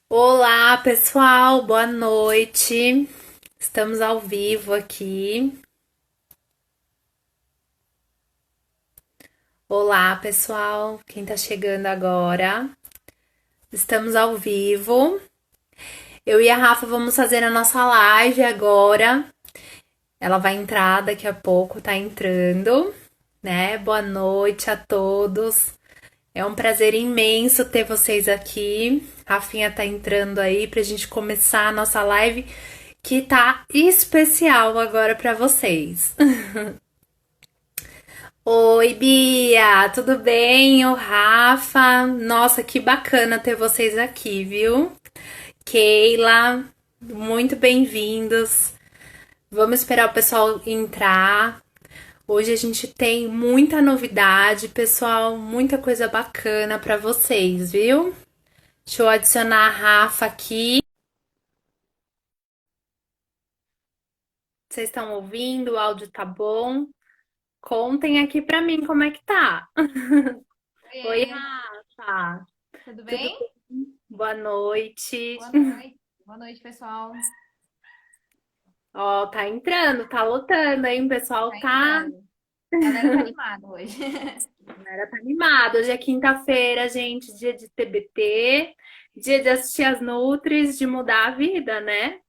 Olá, pessoal, boa noite. Estamos ao vivo aqui. Olá, pessoal, quem tá chegando agora? Estamos ao vivo. Eu e a Rafa vamos fazer a nossa live agora. Ela vai entrar daqui a pouco, tá entrando, né? Boa noite a todos. É um prazer imenso ter vocês aqui. Rafinha tá entrando aí pra gente começar a nossa live que tá especial agora pra vocês. Oi, Bia, tudo bem? O Rafa, nossa, que bacana ter vocês aqui, viu? Keila, muito bem-vindos. Vamos esperar o pessoal entrar. Hoje a gente tem muita novidade, pessoal, muita coisa bacana pra vocês, viu? Deixa eu adicionar a Rafa aqui. Vocês estão ouvindo? O áudio tá bom? Contem aqui pra mim como é que tá. Oi, Oiê, Rafa. tudo Tudo bem? bem? Boa noite. Boa noite. Boa noite, pessoal. Ó, tá entrando, tá lotando, hein? O pessoal Tá tá, entrando. A galera tá animada hoje. galera tá animado. Hoje é quinta-feira, gente, dia de TBT, dia de assistir as Nutris, de mudar a vida, né?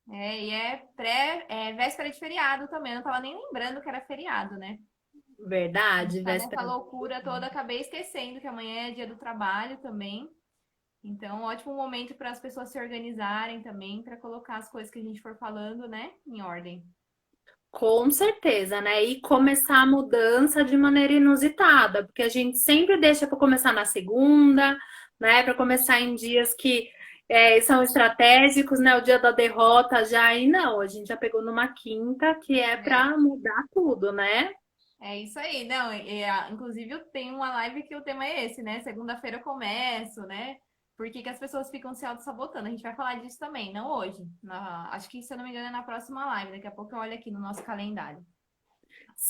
E é véspera de feriado também. Eu não tava nem lembrando que era feriado, né? A gente Verdade, tá nessa véspera. loucura toda, acabei esquecendo que amanhã é dia do trabalho também. Então, ótimo momento para as pessoas se organizarem também, para colocar as coisas que a gente for falando, né, em ordem. Com certeza, né? E começar a mudança de maneira inusitada, porque a gente sempre deixa para começar na segunda, né? Para começar em dias que são estratégicos, né? O dia da derrota já, e não, a gente já pegou numa quinta que é É. para mudar tudo, né? É isso aí, não, inclusive eu tenho uma live que o tema é esse, né? Segunda-feira eu começo, né? Por que que as pessoas ficam se auto-sabotando? A gente vai falar disso também, não hoje. Acho que, se eu não me engano, é na próxima live. Daqui a pouco eu olho aqui no nosso calendário.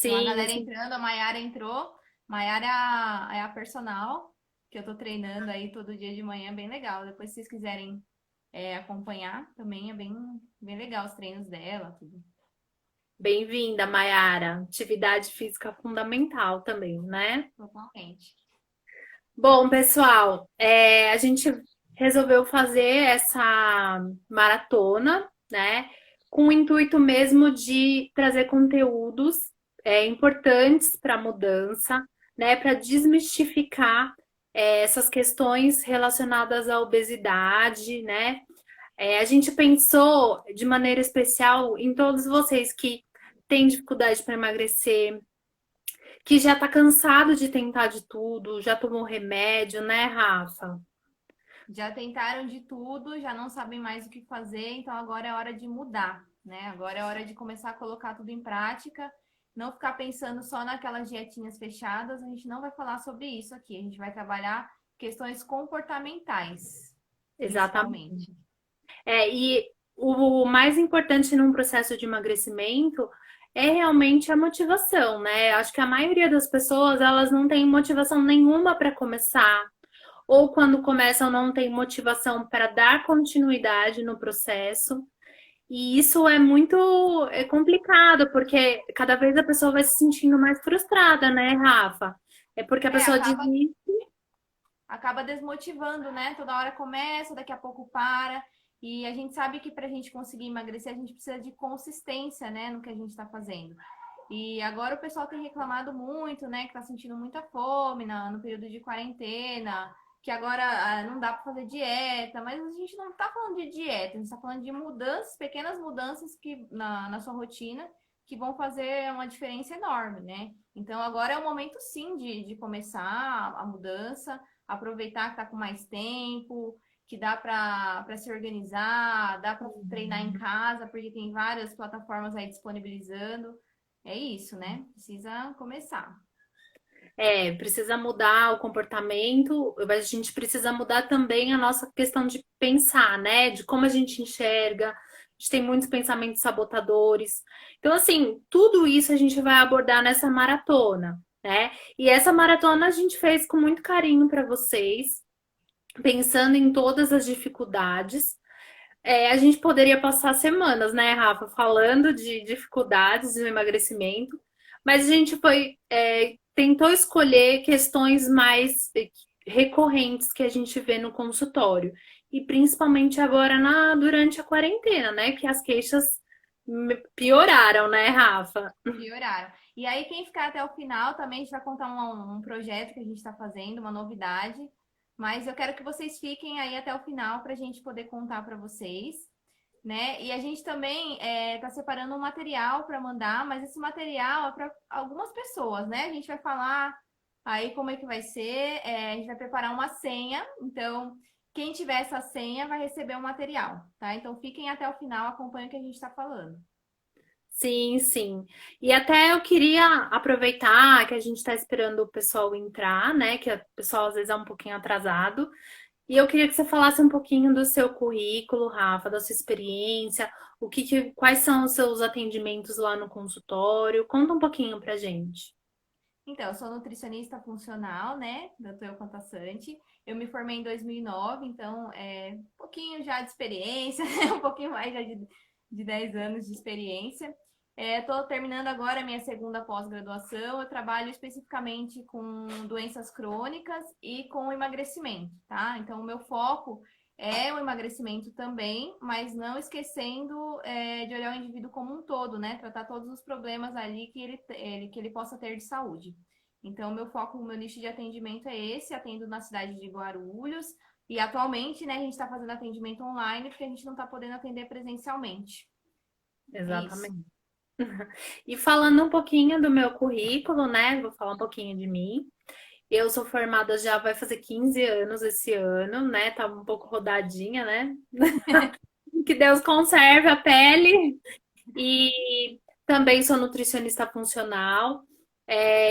Tem uma Sim, galera sim. entrando, a Mayara entrou. Mayara é a personal, que eu tô treinando aí todo dia de manhã, bem legal. Depois, se vocês quiserem acompanhar, também é bem legal os treinos dela, tudo. Bem-vinda, Mayara. Atividade física fundamental também, né? Totalmente. Bom, pessoal, a gente resolveu fazer essa maratona, né, com o intuito mesmo de trazer conteúdos importantes para a mudança, né, para desmistificar essas questões relacionadas à obesidade, né. A gente pensou de maneira especial em todos vocês que têm dificuldade para emagrecer, que já tá cansado de tentar de tudo, já tomou remédio, né, Rafa? Já tentaram de tudo, já não sabem mais o que fazer, então agora é hora de mudar, né? Agora é hora de começar a colocar tudo em prática, não ficar pensando só naquelas dietinhas fechadas. A gente não vai falar sobre isso aqui, a gente vai trabalhar questões comportamentais, Exatamente. principalmente. E o mais importante num processo de emagrecimento é realmente a motivação, né? Acho que a maioria das pessoas, elas não têm motivação nenhuma para começar, ou quando começam não tem motivação para dar continuidade no processo. E isso é muito complicado, porque cada vez a pessoa vai se sentindo mais frustrada, né, Rafa? É porque a É, pessoa acaba, desiste. acaba desmotivando, né? Toda hora começa, daqui a pouco para. E a gente sabe que para a gente conseguir emagrecer, a gente precisa de consistência, né, no que a gente está fazendo. E agora o pessoal tem reclamado muito, né, que tá sentindo muita fome no período de quarentena, que agora não dá para fazer dieta, mas a gente não tá falando de dieta, a gente tá falando de mudanças, pequenas mudanças que na sua rotina que vão fazer uma diferença enorme, né? Então agora é o momento sim de começar a mudança, aproveitar que tá com mais tempo, que dá para se organizar, dá para treinar em casa, porque tem várias plataformas aí disponibilizando. É isso, né? Precisa começar. Precisa mudar o comportamento, a gente precisa mudar também a nossa questão de pensar, né? De como a gente enxerga. A gente tem muitos pensamentos sabotadores. Então, assim, tudo isso a gente vai abordar nessa maratona, né? E essa maratona a gente fez com muito carinho para vocês. pensando em todas as dificuldades. A gente poderia passar semanas, né, Rafa, falando de dificuldades no emagrecimento, mas a gente tentou escolher questões mais recorrentes que a gente vê no consultório. E principalmente agora durante a quarentena, né? Que as queixas pioraram, né, Rafa? Pioraram. E aí, quem ficar até o final também, a gente vai contar um projeto que a gente está fazendo, uma novidade. Mas eu quero que vocês fiquem aí até o final para a gente poder contar para vocês, né? E a gente também está separando um material para mandar, mas esse material é para algumas pessoas, né? A gente vai falar aí como é que vai ser, a gente vai preparar uma senha, então quem tiver essa senha vai receber o material, tá? Então fiquem até o final, acompanhem o que a gente está falando. Sim, sim. E até eu queria aproveitar que a gente está esperando o pessoal entrar, né? Que o pessoal às vezes é um pouquinho atrasado. E eu queria que você falasse um pouquinho do seu currículo, Rafa, da sua experiência, quais são os seus atendimentos lá no consultório. Conta um pouquinho pra gente. Então, eu sou nutricionista funcional, né? Doutor Contassante. Eu me formei em 2009, então um pouquinho já de experiência, um pouquinho mais já de 10 anos de experiência. Estou terminando agora a minha segunda pós-graduação. Eu trabalho especificamente com doenças crônicas e com emagrecimento, tá? Então, o meu foco é o emagrecimento também, mas não esquecendo de olhar o indivíduo como um todo, né? Tratar todos os problemas ali que ele possa ter de saúde. Então, o meu foco, o meu nicho de atendimento é esse, atendo na cidade de Guarulhos. E atualmente, né, a gente está fazendo atendimento online porque a gente não está podendo atender presencialmente. É isso. Exatamente. E falando um pouquinho do meu currículo, né? Vou falar um pouquinho de mim. Eu sou formada já vai fazer 15 anos esse ano, né? Tá um pouco rodadinha, né? Que Deus conserve a pele. E também sou nutricionista funcional.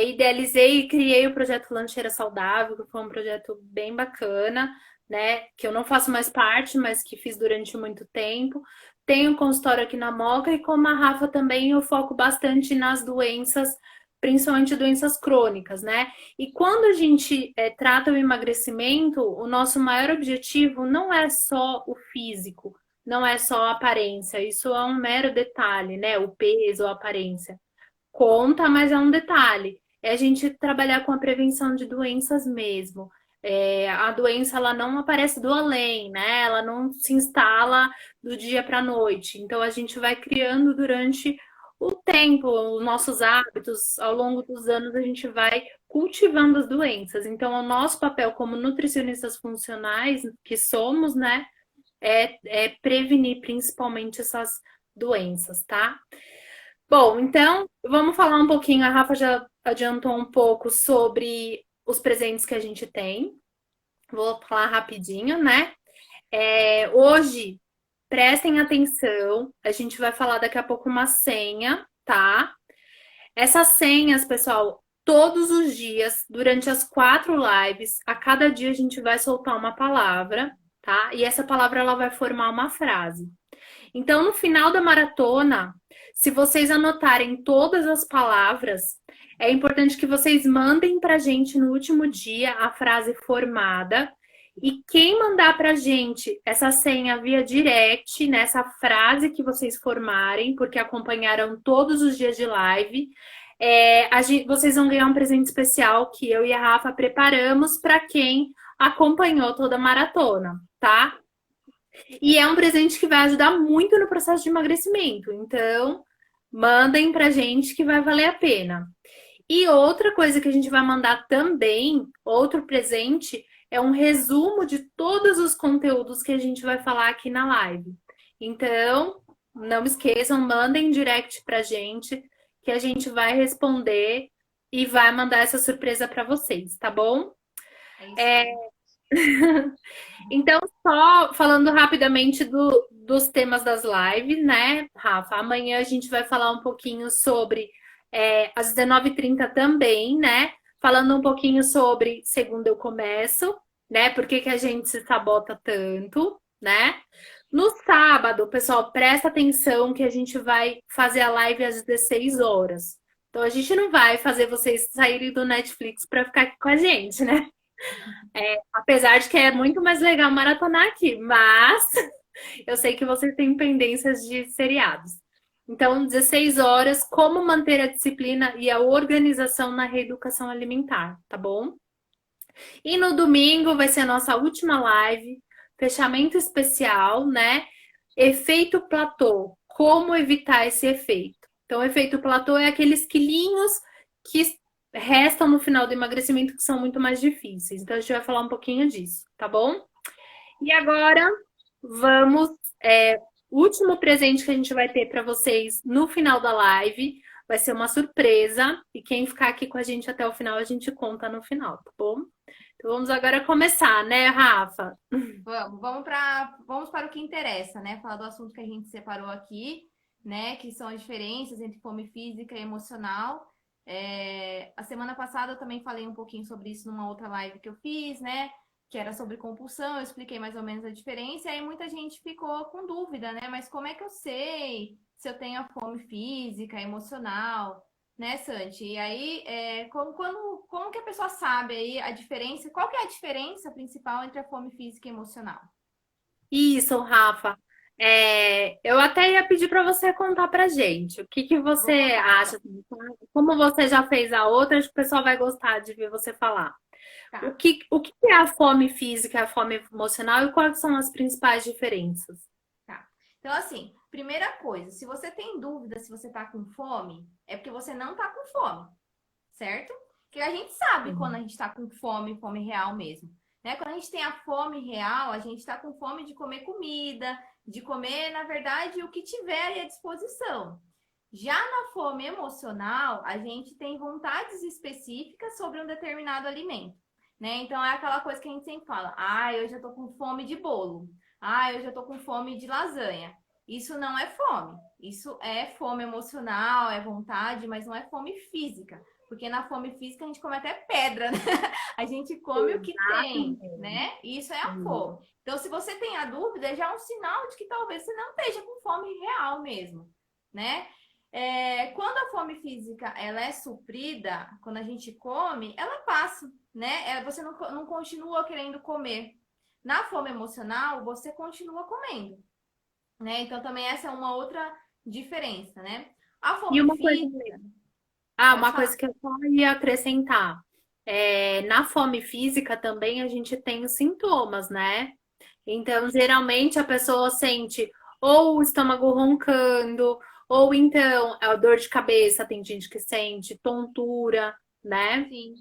Idealizei e criei o projeto Lancheira Saudável, que foi um projeto bem bacana, né? Que eu não faço mais parte, mas que fiz durante muito tempo. Tenho um consultório aqui na Moca e como a Rafa também eu foco bastante nas doenças, principalmente doenças crônicas, né? E quando a gente trata o emagrecimento, o nosso maior objetivo não é só o físico, não é só a aparência, isso é um mero detalhe, né? O peso, a aparência. Conta, mas é um detalhe. É a gente trabalhar com a prevenção de doenças mesmo. A doença ela não aparece do além, né? Ela não se instala do dia para a noite. Então a gente vai criando durante o tempo, os nossos hábitos, ao longo dos anos a gente vai cultivando as doenças. Então, o nosso papel como nutricionistas funcionais que somos, né? É prevenir principalmente essas doenças, tá? Bom, então vamos falar um pouquinho. A Rafa já adiantou um pouco sobre os presentes que a gente tem. Vou falar rapidinho, né? Hoje, prestem atenção. A gente vai falar daqui a pouco uma senha, tá? Essas senhas, pessoal, todos os dias, durante as 4 lives, a cada dia a gente vai soltar uma palavra, tá? E essa palavra ela vai formar uma frase. Então, no final da maratona, se vocês anotarem todas as palavras, é importante que vocês mandem para a gente no último dia a frase formada. E quem mandar para a gente essa senha via direct, nessa frase que vocês formarem, porque acompanharam todos os dias de live, vocês vão ganhar um presente especial que eu e a Rafa preparamos para quem acompanhou toda a maratona, tá? E é um presente que vai ajudar muito no processo de emagrecimento. Então, mandem pra gente que vai valer a pena. E outra coisa que a gente vai mandar também, outro presente, é um resumo de todos os conteúdos que a gente vai falar aqui na live. Então, não esqueçam, mandem direct pra gente, que a gente vai responder e vai mandar essa surpresa para vocês, tá bom? É isso aí. Então, só falando rapidamente dos temas das lives, né, Rafa? Amanhã a gente vai falar um pouquinho sobre, às 19h30 também, né? Falando um pouquinho sobre Segunda Eu Começo, né? Por que que a gente se sabota tanto, né? No sábado, pessoal, presta atenção que a gente vai fazer a live às 16 horas. Então, a gente não vai fazer vocês saírem do Netflix para ficar aqui com a gente, né? Apesar de que é muito mais legal maratonar aqui, mas eu sei que você tem pendências de seriados. Então, 16 horas, como manter a disciplina e a organização na reeducação alimentar, tá bom? E no domingo vai ser a nossa última live, fechamento especial, né? Efeito platô. Como evitar esse efeito? Então, o efeito platô é aqueles quilinhos que restam no final do emagrecimento que são muito mais difíceis. Então, a gente vai falar um pouquinho disso, tá bom? E agora, vamos. O último presente que a gente vai ter para vocês no final da live vai ser uma surpresa. E quem ficar aqui com a gente até o final, a gente conta no final, tá bom? Então vamos agora começar, né, Rafa? Vamos para o que interessa, né? Falar do assunto que a gente separou aqui, né? Que são as diferenças entre fome física e emocional. A semana passada eu também falei um pouquinho sobre isso numa outra live que eu fiz, né? Que era sobre compulsão, eu expliquei mais ou menos a diferença, e aí muita gente ficou com dúvida, né? Mas como é que eu sei se eu tenho a fome física, emocional, né, Santi? E aí, como que a pessoa sabe aí a diferença? Qual que é a diferença principal entre a fome física e emocional? Isso, Rafa. Eu até ia pedir para você contar pra gente. O que que você Vou contar, acha? então. Assim, como você já fez a outra, acho que o pessoal vai gostar de ver você falar. O Tá. que, o que é a fome física e a fome emocional e quais são as principais diferenças? Tá. Então, assim, primeira coisa, se você tem dúvida se você tá com fome, é porque você não tá com fome, certo? Porque a gente sabe quando a gente tá com fome, fome real mesmo. Né? Quando a gente tem a fome real, a gente tá com fome de comer comida, de comer, na verdade, o que tiver aí à disposição. Já na fome emocional, a gente tem vontades específicas sobre um determinado alimento, né? Então é aquela coisa que a gente sempre fala: "Ah, eu já tô com fome de bolo. Ah, eu já tô com fome de lasanha". Isso não é fome. Isso é fome emocional, é vontade, mas não é fome física. Porque na fome física a gente come até pedra, né? A gente come o que tem, Exatamente. né? Isso é a fome. Então, se você tem a dúvida, já é um sinal de que talvez você não esteja com fome real mesmo, né? Quando a fome física ela é suprida, quando a gente come, ela passa, né? Você não continua querendo comer. Na fome emocional, você continua comendo, né? Então também essa é uma outra diferença, né? A E fome uma coisa, física, pode uma falar. coisa que eu só ia acrescentar. Na fome física também a gente tem os sintomas, né? Então, geralmente a pessoa sente ou o estômago roncando, ou então a dor de cabeça, tem gente que sente tontura, né? Sim.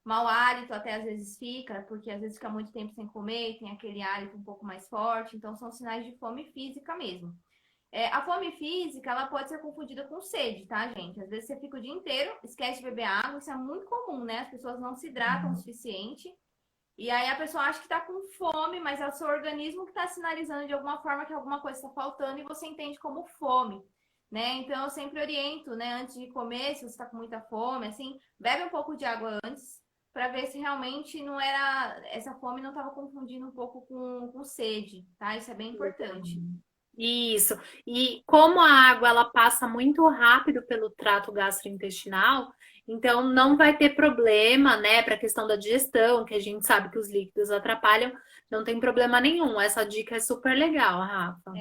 Mau hálito até às vezes fica, porque às vezes fica muito tempo sem comer e tem aquele hálito um pouco mais forte, então são sinais de fome física mesmo. A fome física, ela pode ser confundida com sede, tá, gente? Às vezes você fica o dia inteiro, esquece de beber água, isso é muito comum, né? As pessoas não se hidratam o suficiente, e aí a pessoa acha que tá com fome, mas é o seu organismo que tá sinalizando de alguma forma que alguma coisa está faltando e você entende como fome, né? Então eu sempre oriento, né, antes de comer, se você tá com muita fome, assim, bebe um pouco de água antes, para ver se realmente não era essa fome não estava confundindo um pouco com sede, tá? Isso é bem importante. Isso. E como a água ela passa muito rápido pelo trato gastrointestinal, então não vai ter problema, né, para a questão da digestão, que a gente sabe que os líquidos atrapalham, não tem problema nenhum. Essa dica é super legal, Rafa.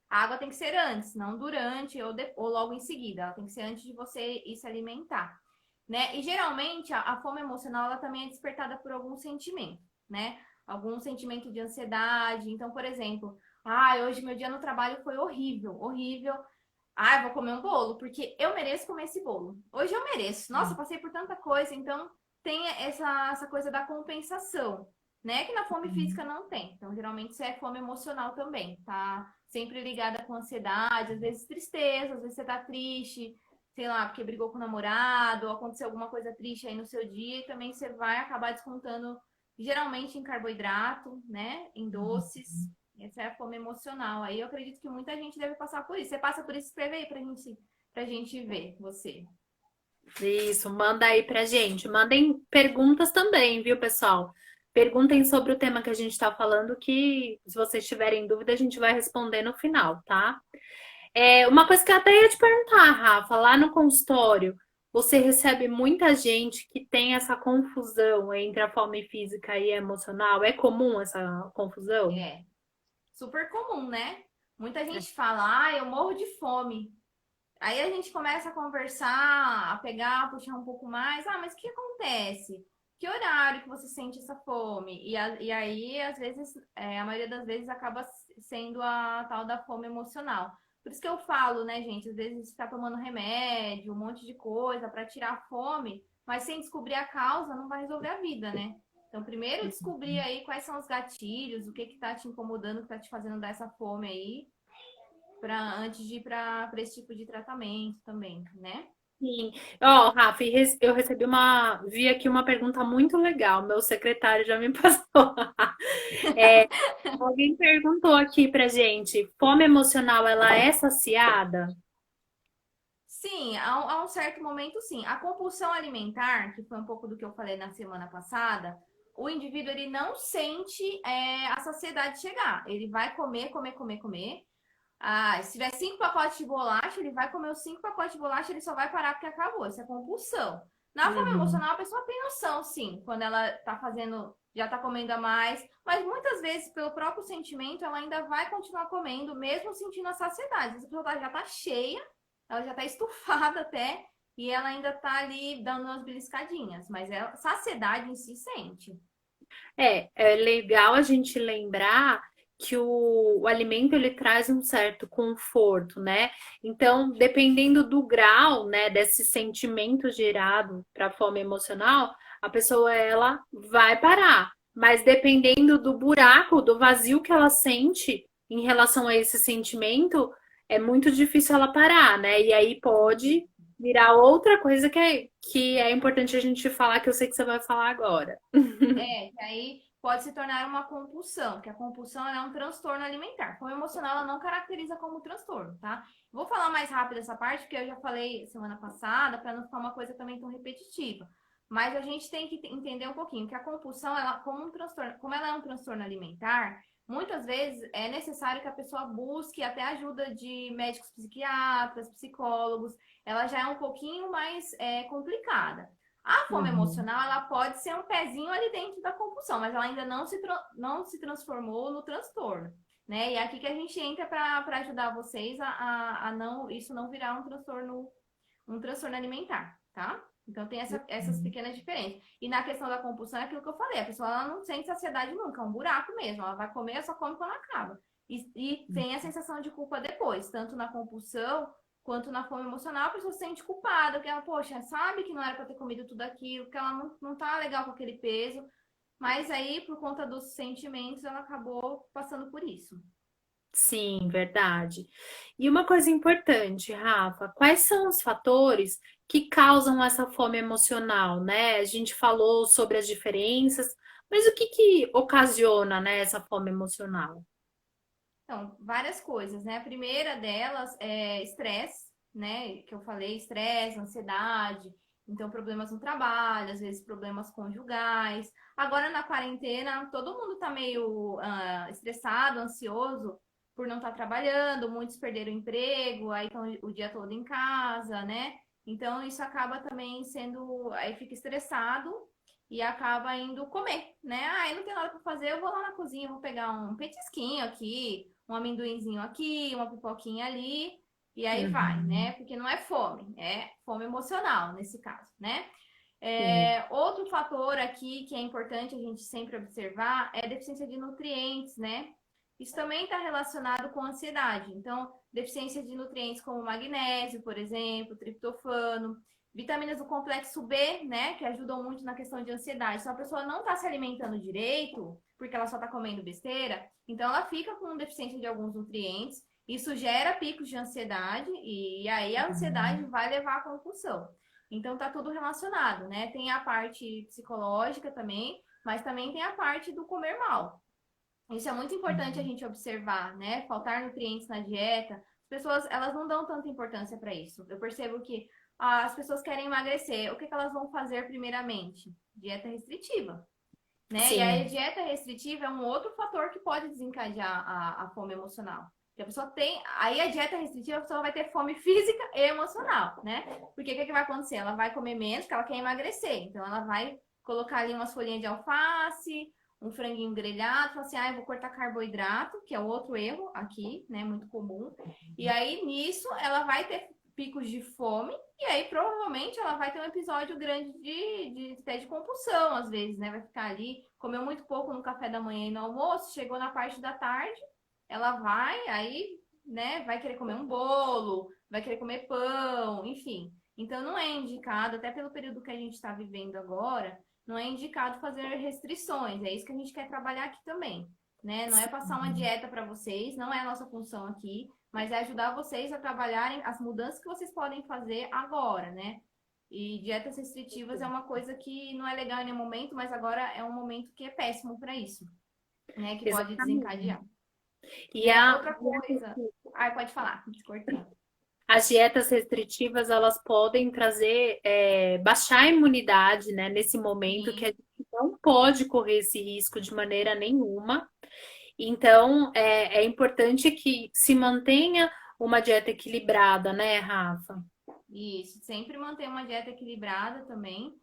A água tem que ser antes, não durante ou logo em seguida. Ela tem que ser antes de você ir se alimentar, né? E geralmente a fome emocional ela também é despertada por algum sentimento, né? Algum sentimento de ansiedade. Então, por exemplo, hoje meu dia no trabalho foi horrível, horrível. Eu vou comer um bolo, porque eu mereço comer esse bolo. Hoje eu mereço. Nossa, passei por tanta coisa, então tem essa coisa da compensação, né? Que na fome física não tem. Então, geralmente, isso é fome emocional também, tá? Sempre ligada com ansiedade, às vezes tristeza, às vezes você tá triste, sei lá, porque brigou com o namorado, ou aconteceu alguma coisa triste aí no seu dia, e também você vai acabar descontando, geralmente, em carboidrato, né? Em doces. Essa é a fome emocional. Aí eu acredito que muita gente deve passar por isso. Você passa por isso, escreve aí pra gente ver você. Isso, manda aí pra gente. Mandem perguntas também, viu, pessoal? Perguntem sobre o tema que a gente está falando, que se vocês tiverem dúvida, a gente vai responder no final, tá? Uma coisa que eu até ia te perguntar, Rafa, lá no consultório, você recebe muita gente que tem essa confusão entre a fome física e emocional? É comum essa confusão? É super comum, né? Muita gente fala, eu morro de fome. Aí a gente começa a conversar, a pegar, a puxar um pouco mais. Mas o que acontece? Que horário que você sente essa fome? E aí, às vezes, a maioria das vezes acaba sendo a tal da fome emocional. Por isso que eu falo, né, gente? Às vezes ficar tomando remédio, um monte de coisa para tirar a fome, mas sem descobrir a causa não vai resolver a vida, né? Então, primeiro descobrir aí quais são os gatilhos, o que que tá te incomodando, o que tá te fazendo dar essa fome aí antes de ir para esse tipo de tratamento também, né? Sim. Rafa, eu recebi vi aqui uma pergunta muito legal. Meu secretário já me passou. É, alguém perguntou aqui pra gente, fome emocional, ela é saciada? Sim, a um certo momento, sim. A compulsão alimentar, que foi um pouco do que eu falei na semana passada, o indivíduo ele não sente a saciedade chegar. Ele vai comer, comer, comer, comer. Se tiver 5 pacotes de bolacha, ele vai comer os 5 pacotes de bolacha, ele só vai parar porque acabou. Isso é compulsão. Na fome Uhum. emocional, a pessoa tem noção, sim, quando ela tá fazendo, já tá comendo a mais, mas muitas vezes, pelo próprio sentimento, ela ainda vai continuar comendo, mesmo sentindo a saciedade. Às vezes a pessoa já tá cheia, ela já tá estufada até, e ela ainda tá ali dando umas beliscadinhas, mas saciedade em si sente. É legal a gente lembrar que o alimento ele traz um certo conforto, né? Então, dependendo do grau, né, desse sentimento gerado para a fome emocional, a pessoa ela vai parar. Mas dependendo do buraco, do vazio que ela sente em relação a esse sentimento, é muito difícil ela parar, né? E aí pode virar outra coisa que é importante a gente falar, que eu sei que você vai falar agora. Que aí pode se tornar uma compulsão, que a compulsão é um transtorno alimentar. Como emocional, ela não caracteriza como transtorno, tá? Vou falar mais rápido essa parte, porque eu já falei semana passada, para não ficar uma coisa também tão repetitiva. Mas a gente tem que entender um pouquinho que a compulsão, ela como um transtorno, como ela é um transtorno alimentar, muitas vezes é necessário que a pessoa busque até ajuda de médicos psiquiatras, psicólogos. Ela já é um pouquinho mais complicada. A fome Uhum. emocional, ela pode ser um pezinho ali dentro da compulsão, mas ela ainda não se transformou no transtorno, né? E é aqui que a gente entra para ajudar vocês a não isso não virar um transtorno alimentar, tá? Então tem essas pequenas diferenças. E na questão da compulsão é aquilo que eu falei, a pessoa ela não sente saciedade nunca, é um buraco mesmo, ela vai comer, só come quando acaba. E tem a sensação de culpa depois, tanto na compulsão quanto na fome emocional, a pessoa se sente culpada, que ela, poxa, sabe que não era para ter comido tudo aquilo, que ela não tá legal com aquele peso, mas aí, por conta dos sentimentos, ela acabou passando por isso. Sim, verdade. E uma coisa importante, Rafa, quais são os fatores que causam essa fome emocional, né? A gente falou sobre as diferenças, mas o que que ocasiona, né, essa fome emocional? Então, várias coisas, né? A primeira delas é estresse, né? Que eu falei, estresse, ansiedade, então problemas no trabalho, às vezes problemas conjugais. Agora na quarentena, todo mundo tá meio estressado, ansioso por não estar trabalhando, muitos perderam o emprego, aí estão o dia todo em casa, né? Então isso acaba também sendo, aí fica estressado e acaba indo comer, né? Eu não tenho nada para fazer, eu vou lá na cozinha, vou pegar um petisquinho aqui, um amendoinzinho aqui, uma pipoquinha ali, e aí vai, né? Uhum. Porque não é fome, é fome emocional nesse caso, né? Sim. Outro fator aqui que é importante a gente sempre observar é a deficiência de nutrientes, né? Isso também está relacionado com ansiedade. Então, deficiência de nutrientes como magnésio, por exemplo, triptofano, vitaminas do complexo B, né, que ajudam muito na questão de ansiedade. Se a pessoa não está se alimentando direito, porque ela só está comendo besteira, então ela fica com deficiência de alguns nutrientes. Isso gera picos de ansiedade e aí a ansiedade vai levar à compulsão. Então tá tudo relacionado, né? Tem a parte psicológica também, mas também tem a parte do comer mal. Isso é muito importante a gente observar, né? Faltar nutrientes na dieta. As pessoas, elas não dão tanta importância para isso. Eu percebo que as pessoas querem emagrecer. O que que elas vão fazer primeiramente? Dieta restritiva, né? E aí a Sim. dieta restritiva é um outro fator que pode desencadear a fome emocional. Porque a pessoa tem. Aí a dieta restritiva, a pessoa vai ter fome física e emocional, né? Porque o que, que vai acontecer? Ela vai comer menos, porque ela quer emagrecer. Então ela vai colocar ali umas folhinhas de alface, um franguinho grelhado, falar assim, ah, eu vou cortar carboidrato, que é outro erro aqui, né? Muito comum. E aí, nisso, ela vai ter picos de fome, e aí provavelmente ela vai ter um episódio grande até de compulsão, às vezes, né? Vai ficar ali, comeu muito pouco no café da manhã e no almoço, chegou na parte da tarde, ela vai, aí, né, vai querer comer um bolo, vai querer comer pão, enfim. Então não é indicado, até pelo período que a gente está vivendo agora, não é indicado fazer restrições. É isso que a gente quer trabalhar aqui também, né? Não é passar uma dieta para vocês, não é a nossa função aqui, mas é ajudar vocês a trabalharem as mudanças que vocês podem fazer agora, né? E dietas restritivas é uma coisa que não é legal em nenhum momento, mas agora é um momento que é péssimo para isso, né? Que pode Exatamente. desencadear, E né? a, Outra coisa. Ai, pode falar, te cortei. as dietas restritivas, elas podem trazer, baixar a imunidade, né, nesse momento que a Sim. gente não pode correr esse risco de maneira nenhuma. Então, é importante que se mantenha uma dieta equilibrada, né, Rafa? Isso, sempre manter uma dieta equilibrada também.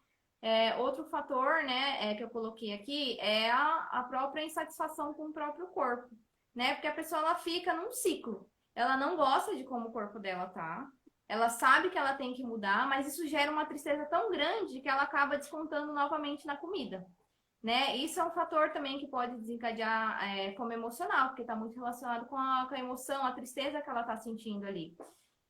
É, outro fator, né, que eu coloquei aqui é a própria insatisfação com o próprio corpo, né? Porque a pessoa ela fica num ciclo. Ela não gosta de como o corpo dela tá. Ela sabe que ela tem que mudar, mas isso gera uma tristeza tão grande que ela acaba descontando novamente na comida, né? Isso é um fator também que pode desencadear fome emocional, porque está muito relacionado com a emoção, a tristeza que ela está sentindo ali.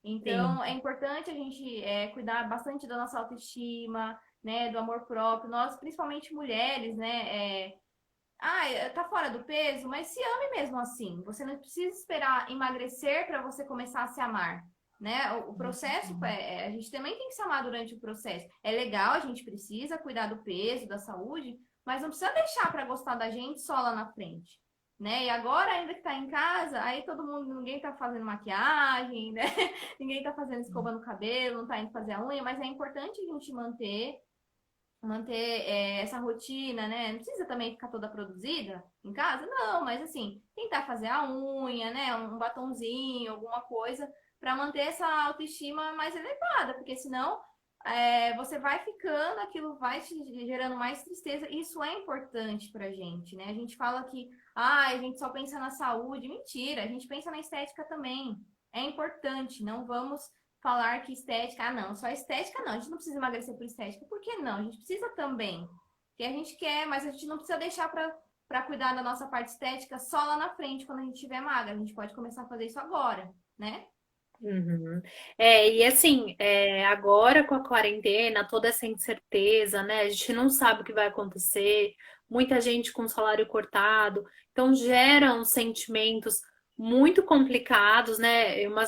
Sim. Então, é importante a gente cuidar bastante da nossa autoestima, né, do amor próprio. Nós, principalmente mulheres, né, tá fora do peso, mas se ame mesmo assim. Você não precisa esperar emagrecer para você começar a se amar, né? O processo, a gente também tem que se amar durante o processo. É legal, a gente precisa cuidar do peso, da saúde, mas não precisa deixar para gostar da gente só lá na frente. Né? E agora, ainda que tá em casa, aí todo mundo, ninguém tá fazendo maquiagem, né? Ninguém tá fazendo escova no cabelo, não tá indo fazer a unha, mas é importante a gente manter essa rotina, né? Não precisa também ficar toda produzida em casa, não, mas assim, tentar fazer a unha, né? Um batonzinho, alguma coisa, para manter essa autoestima mais elevada, porque senão você vai ficando, aquilo vai te gerando mais tristeza. Isso é importante pra gente, né? A gente fala que a gente só pensa na saúde. Mentira, a gente pensa na estética também. É importante, não vamos falar que estética, não, só estética não, a gente não precisa emagrecer por estética. Por que não? A gente precisa também. Porque a gente quer, mas a gente não precisa deixar para cuidar da nossa parte estética só lá na frente, quando a gente estiver magra. A gente pode começar a fazer isso agora, né? Uhum. E assim, agora com a quarentena, toda essa incerteza, né? A gente não sabe o que vai acontecer, muita gente com salário cortado, então geram sentimentos muito complicados, né? Uma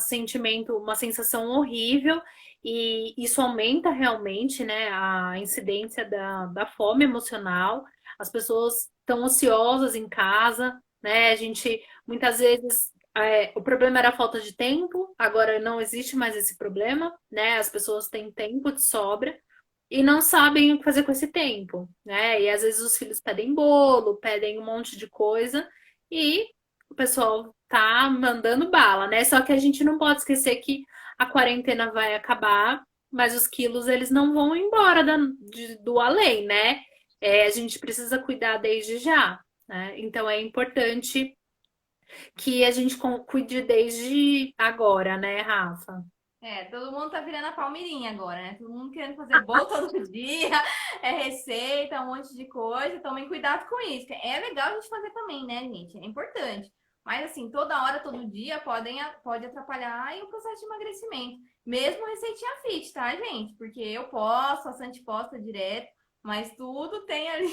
sensação horrível, e isso aumenta realmente, né, a incidência da fome emocional. As pessoas estão ociosas em casa, né? A gente muitas vezes o problema era a falta de tempo, agora não existe mais esse problema, né? As pessoas têm tempo de sobra e não sabem o que fazer com esse tempo, né? E às vezes os filhos pedem bolo, pedem um monte de coisa e o pessoal tá mandando bala, né? Só que a gente não pode esquecer que a quarentena vai acabar, mas os quilos eles não vão embora do além, né? A gente precisa cuidar desde já, né? Então é importante que a gente cuide desde agora, né, Rafa? Todo mundo tá virando a Palmeirinha agora, né? Todo mundo querendo fazer bolo todo dia, receita, um monte de coisa. Tomem cuidado com isso. Que é legal a gente fazer também, né, gente? É importante. Mas assim, toda hora, todo dia pode atrapalhar aí o processo de emagrecimento. Mesmo receitinha fit, tá, gente? Porque eu posto, a Santi posta direto, mas tudo tem ali,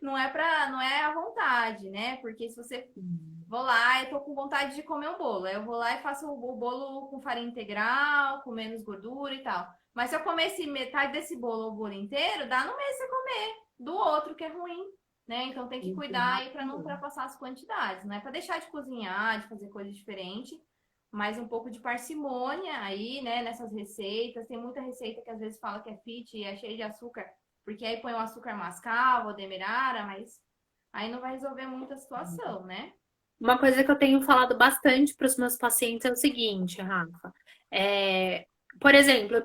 não é à vontade, né? Porque se você vou lá, eu tô com vontade de comer um bolo. Aí eu vou lá e faço o bolo com farinha integral, com menos gordura e tal. Mas se eu comesse metade desse bolo ou o bolo inteiro, dá no mês você comer do outro que é ruim, né? Então tem que cuidar aí para não ultrapassar as quantidades, não é para deixar de cozinhar, de fazer coisa diferente, mas um pouco de parcimônia aí, né, nessas receitas. Tem muita receita que às vezes fala que é fit e é cheio de açúcar, porque aí põe o açúcar mascavo ou demerara, mas aí não vai resolver muita situação, né? Uma coisa que eu tenho falado bastante para os meus pacientes é o seguinte, Rafa. É, por exemplo,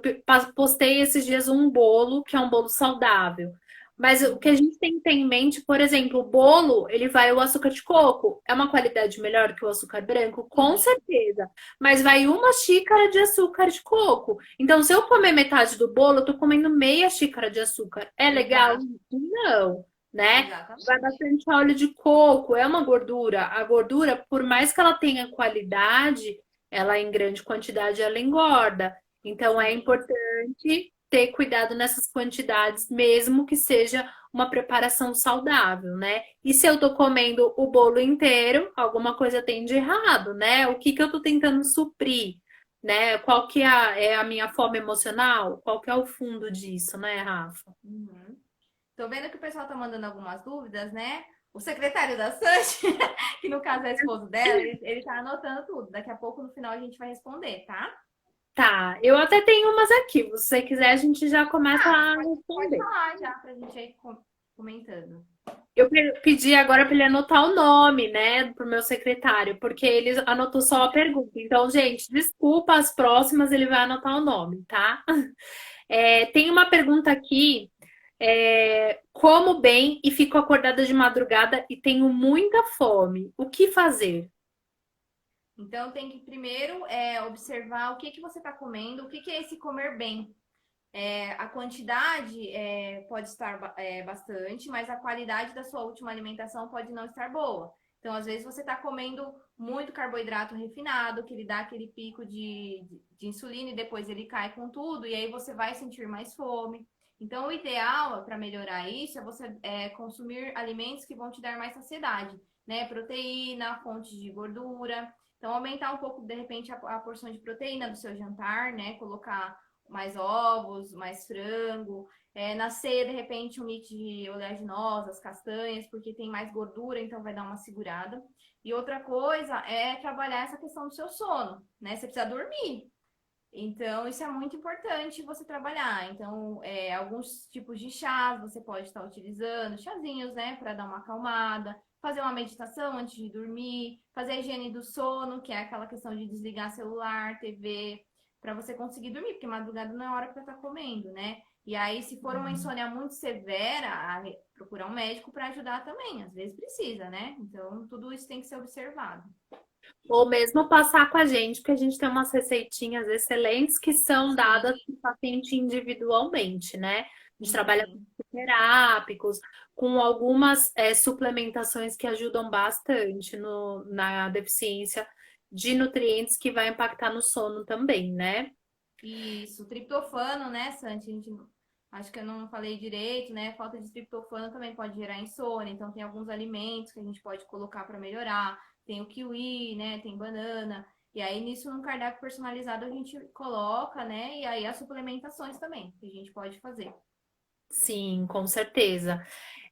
postei esses dias um bolo que é um bolo saudável. Mas o que a Uhum. gente tem que ter em mente, por exemplo, o bolo, ele vai o açúcar de coco. É uma qualidade melhor que o açúcar branco? Com Sim, certeza. Mas vai uma xícara de açúcar de coco. Então, se eu comer metade do bolo, eu tô comendo meia xícara de açúcar. É legal? exato, Não, né? Vai exatamente. bastante óleo de coco, é uma gordura. A gordura, por mais que ela tenha qualidade, ela em grande quantidade ela engorda. Então é Sim. importante ter cuidado nessas quantidades, mesmo que seja uma preparação saudável, né? E se eu tô comendo o bolo inteiro, alguma coisa tem de errado, né? O que que eu tô tentando suprir, né? Qual que é a minha fome emocional? Qual que é o fundo disso, né, Rafa? Uhum. Tô vendo que o pessoal tá mandando algumas dúvidas, né? O secretário da Sanchi, que no caso é esposo dela, ele tá anotando tudo. Daqui a pouco, no final, a gente vai responder, tá? Tá, eu até tenho umas aqui. Se você quiser, a gente já começa Ah, a pode responder. falar já pra gente ir comentando. Eu pedi agora para ele anotar o nome, né, pro meu secretário, porque ele anotou só a pergunta. Então, gente, desculpa, as próximas ele vai anotar o nome, tá? É, tem uma pergunta aqui. Como bem e fico acordada de madrugada e tenho muita fome. O que fazer? Então, tem que primeiro observar o que que você está comendo, o que que é esse comer bem. A quantidade pode estar bastante, mas a qualidade da sua última alimentação pode não estar boa. Então, às vezes, você está comendo muito carboidrato refinado, que ele dá aquele pico de insulina e depois ele cai com tudo, e aí você vai sentir mais fome. Então, o ideal para melhorar isso é você consumir alimentos que vão te dar mais saciedade, né? Proteína, fontes de gordura. Então, aumentar um pouco, de repente, a porção de proteína do seu jantar, né? Colocar mais ovos, mais frango. Na ceia, de repente, um mix de oleaginosas, castanhas, porque tem mais gordura, então vai dar uma segurada. E outra coisa é trabalhar essa questão do seu sono, né? Você precisa dormir. Então, isso é muito importante você trabalhar. Então, alguns tipos de chás você pode estar utilizando, chazinhos, né, para dar uma acalmada, fazer uma meditação antes de dormir, fazer a higiene do sono, que é aquela questão de desligar celular, TV, para você conseguir dormir, porque madrugada não é hora para estar comendo, né? E aí, se for uma insônia muito severa, procurar um médico para ajudar também. Às vezes precisa, né? Então, tudo isso tem que ser observado. Ou mesmo passar com a gente, porque a gente tem umas receitinhas excelentes que são Sim, dadas para o paciente individualmente, né? A gente sim, trabalha com sim. terápicos, com algumas suplementações que ajudam bastante na deficiência de nutrientes que vai impactar no sono também, né? Isso, triptofano, né, Santi? Acho que eu não falei direito, né? Falta de triptofano também pode gerar insônia. Então, tem alguns alimentos que a gente pode colocar para melhorar. Tem o kiwi, né? Tem banana. E aí, nisso, no cardápio personalizado, a gente coloca, né? E aí, as suplementações também, que a gente pode fazer. Sim, com certeza.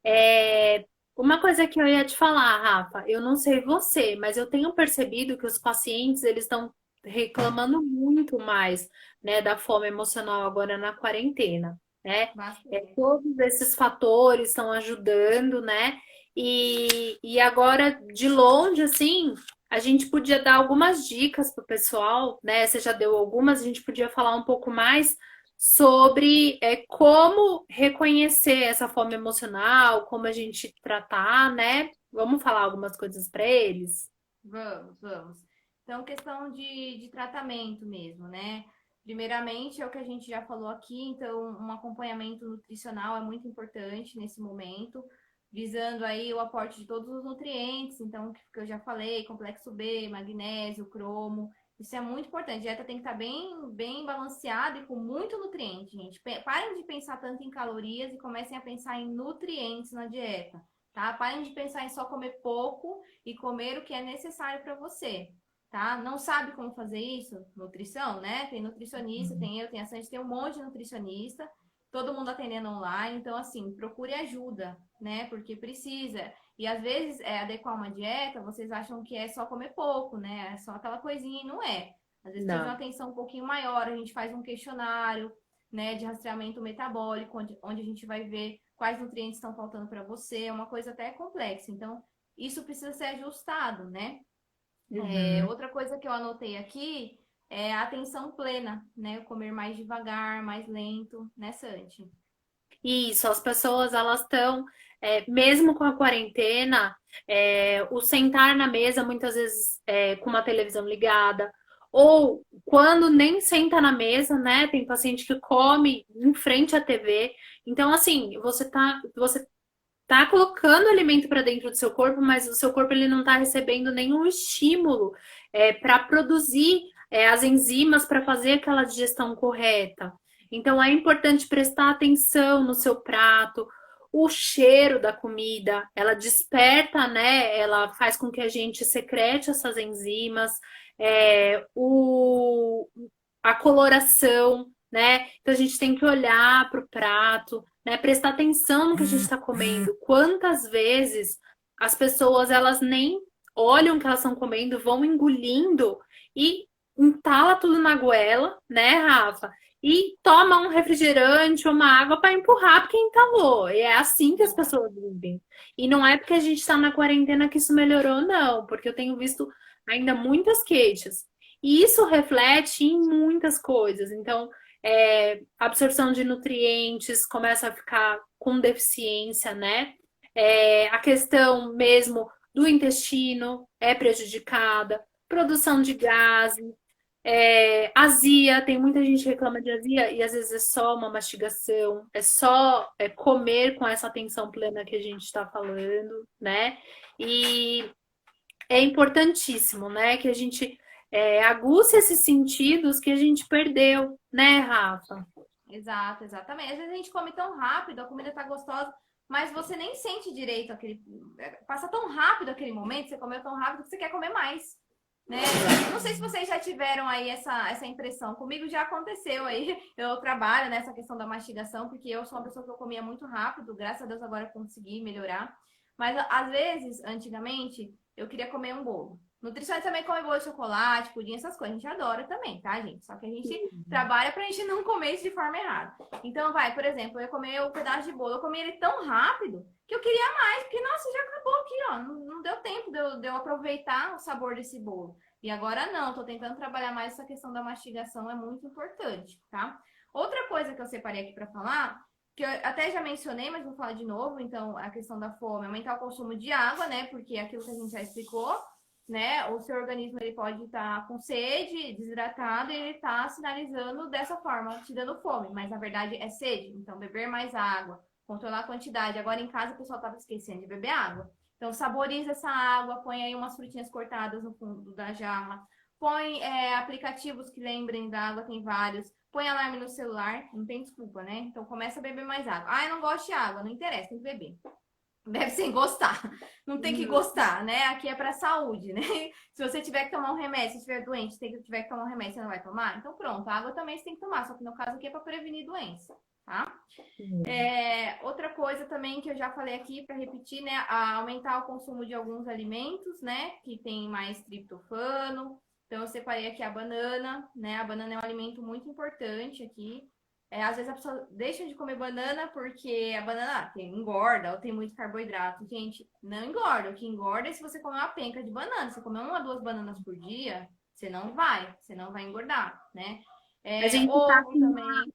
É, uma coisa que eu ia te falar, Rafa, eu não sei você, mas eu tenho percebido que os pacientes eles estão reclamando muito mais, né, da fome emocional agora na quarentena, né? Bastante. Todos esses fatores estão ajudando, né? E agora, de longe, assim, a gente podia dar algumas dicas para o pessoal, né? Você já deu algumas, a gente podia falar um pouco mais sobre como reconhecer essa fome emocional, como a gente tratar, né? Vamos falar algumas coisas para eles? Vamos, vamos. Então, questão de tratamento mesmo, né? Primeiramente, é o que a gente já falou aqui, então, um acompanhamento nutricional é muito importante nesse momento, visando aí o aporte de todos os nutrientes, então, que eu já falei, complexo B, magnésio, cromo, isso é muito importante. A dieta tem que estar bem, bem balanceada e com muito nutriente, gente. Parem de pensar tanto em calorias e comecem a pensar em nutrientes na dieta, tá? Parem de pensar em só comer pouco e comer o que é necessário para você, tá? Não sabe como fazer isso? Nutrição, né? Tem nutricionista, tem eu, tem a Sandy, tem um monte de nutricionista, todo mundo atendendo online, então assim, procure ajuda, né? Porque precisa. E às vezes adequar uma dieta, vocês acham que é só comer pouco, né? É só aquela coisinha e não é. Às vezes precisa de uma Não. atenção um pouquinho maior, a gente faz um questionário, né, de rastreamento metabólico, onde a gente vai ver quais nutrientes estão faltando para você, é uma coisa até complexa. Então, isso precisa ser ajustado, né? Uhum. Outra coisa que eu anotei aqui é a atenção plena, né? Comer mais devagar, mais lento, né, Santi? Isso, as pessoas elas estão, mesmo com a quarentena, o sentar na mesa muitas vezes com uma televisão ligada, ou quando nem senta na mesa, né? Tem paciente que come em frente à TV. Então, assim, você tá colocando alimento para dentro do seu corpo, mas o seu corpo ele não está recebendo nenhum estímulo para produzir as enzimas para fazer aquela digestão correta. Então é importante prestar atenção no seu prato, o cheiro da comida, ela desperta, né? Ela faz com que a gente secrete essas enzimas, a coloração, né? Então a gente tem que olhar para o prato, né? Prestar atenção no que a gente está comendo. Quantas vezes as pessoas elas nem olham o que elas estão comendo, vão engolindo e entala tudo na goela, né, Rafa? E toma um refrigerante, uma água para empurrar porque entalou. E é assim que as pessoas vivem. E não é porque a gente está na quarentena que isso melhorou, não, porque eu tenho visto ainda muitas queixas. E isso reflete em muitas coisas. Então, absorção de nutrientes começa a ficar com deficiência, né? A questão mesmo do intestino é prejudicada, produção de gases, azia, tem muita gente que reclama de azia e às vezes é só uma mastigação, é só comer com essa atenção plena que a gente está falando, né? E é importantíssimo, né, que a gente aguce esses sentidos que a gente perdeu, né, Rafa? Exato, exatamente. Às vezes a gente come tão rápido, a comida tá gostosa, mas você nem sente direito aquele. Passa tão rápido aquele momento, você comeu tão rápido que você quer comer mais. Né? Eu não sei se vocês já tiveram aí essa impressão. Comigo já aconteceu aí. Eu trabalho nessa questão da mastigação, porque eu sou uma pessoa que eu comia muito rápido. Graças a Deus agora eu consegui melhorar. Mas às vezes, antigamente, eu queria comer um bolo. Nutricionista também come bolo de chocolate, pudim, essas coisas. A gente adora também, tá, gente? Só que a gente trabalha pra gente não comer isso de forma errada. Então, vai, por exemplo, eu ia comer o pedaço de bolo. Eu comi ele tão rápido que eu queria mais, porque, nossa, já acabou aqui, ó. Não deu tempo de eu aproveitar o sabor desse bolo. E agora não, tô tentando trabalhar mais essa questão da mastigação, é muito importante, tá? Outra coisa que eu separei aqui para falar, que eu até já mencionei, mas vou falar de novo, então, a questão da fome, aumentar o consumo de água, né? Porque é aquilo que a gente já explicou, né? O seu organismo ele pode estar com sede, desidratado, e ele está sinalizando dessa forma, te dando fome, mas na verdade é sede. Então, beber mais água, controlar a quantidade. Agora em casa o pessoal estava esquecendo de beber água. Então, saboriza essa água, põe aí umas frutinhas cortadas no fundo da jarra, põe aplicativos que lembrem da água, tem vários. Põe alarme no celular, não tem desculpa, né? Então começa a beber mais água. Ah, eu não gosto de água, não interessa, tem que beber. Bebe sem gostar. Não tem que gostar, né? Aqui é para saúde, né? Se você tiver que tomar um remédio, se estiver doente, tiver que tomar um remédio, você não vai tomar? Então pronto, a água também você tem que tomar, só que no caso aqui é para prevenir doença, tá? Outra coisa também que eu já falei aqui para repetir, né? Aumentar o consumo de alguns alimentos, né? Que tem mais triptofano. Então eu separei aqui a banana, né? A banana é um alimento muito importante aqui. Às vezes a pessoa deixa de comer banana porque a banana engorda ou tem muito carboidrato. Gente, não engorda. O que engorda é se você comer uma penca de banana. Se você comer 1 ou 2 bananas por dia, você não vai engordar, né? A gente tá Ovo com, também.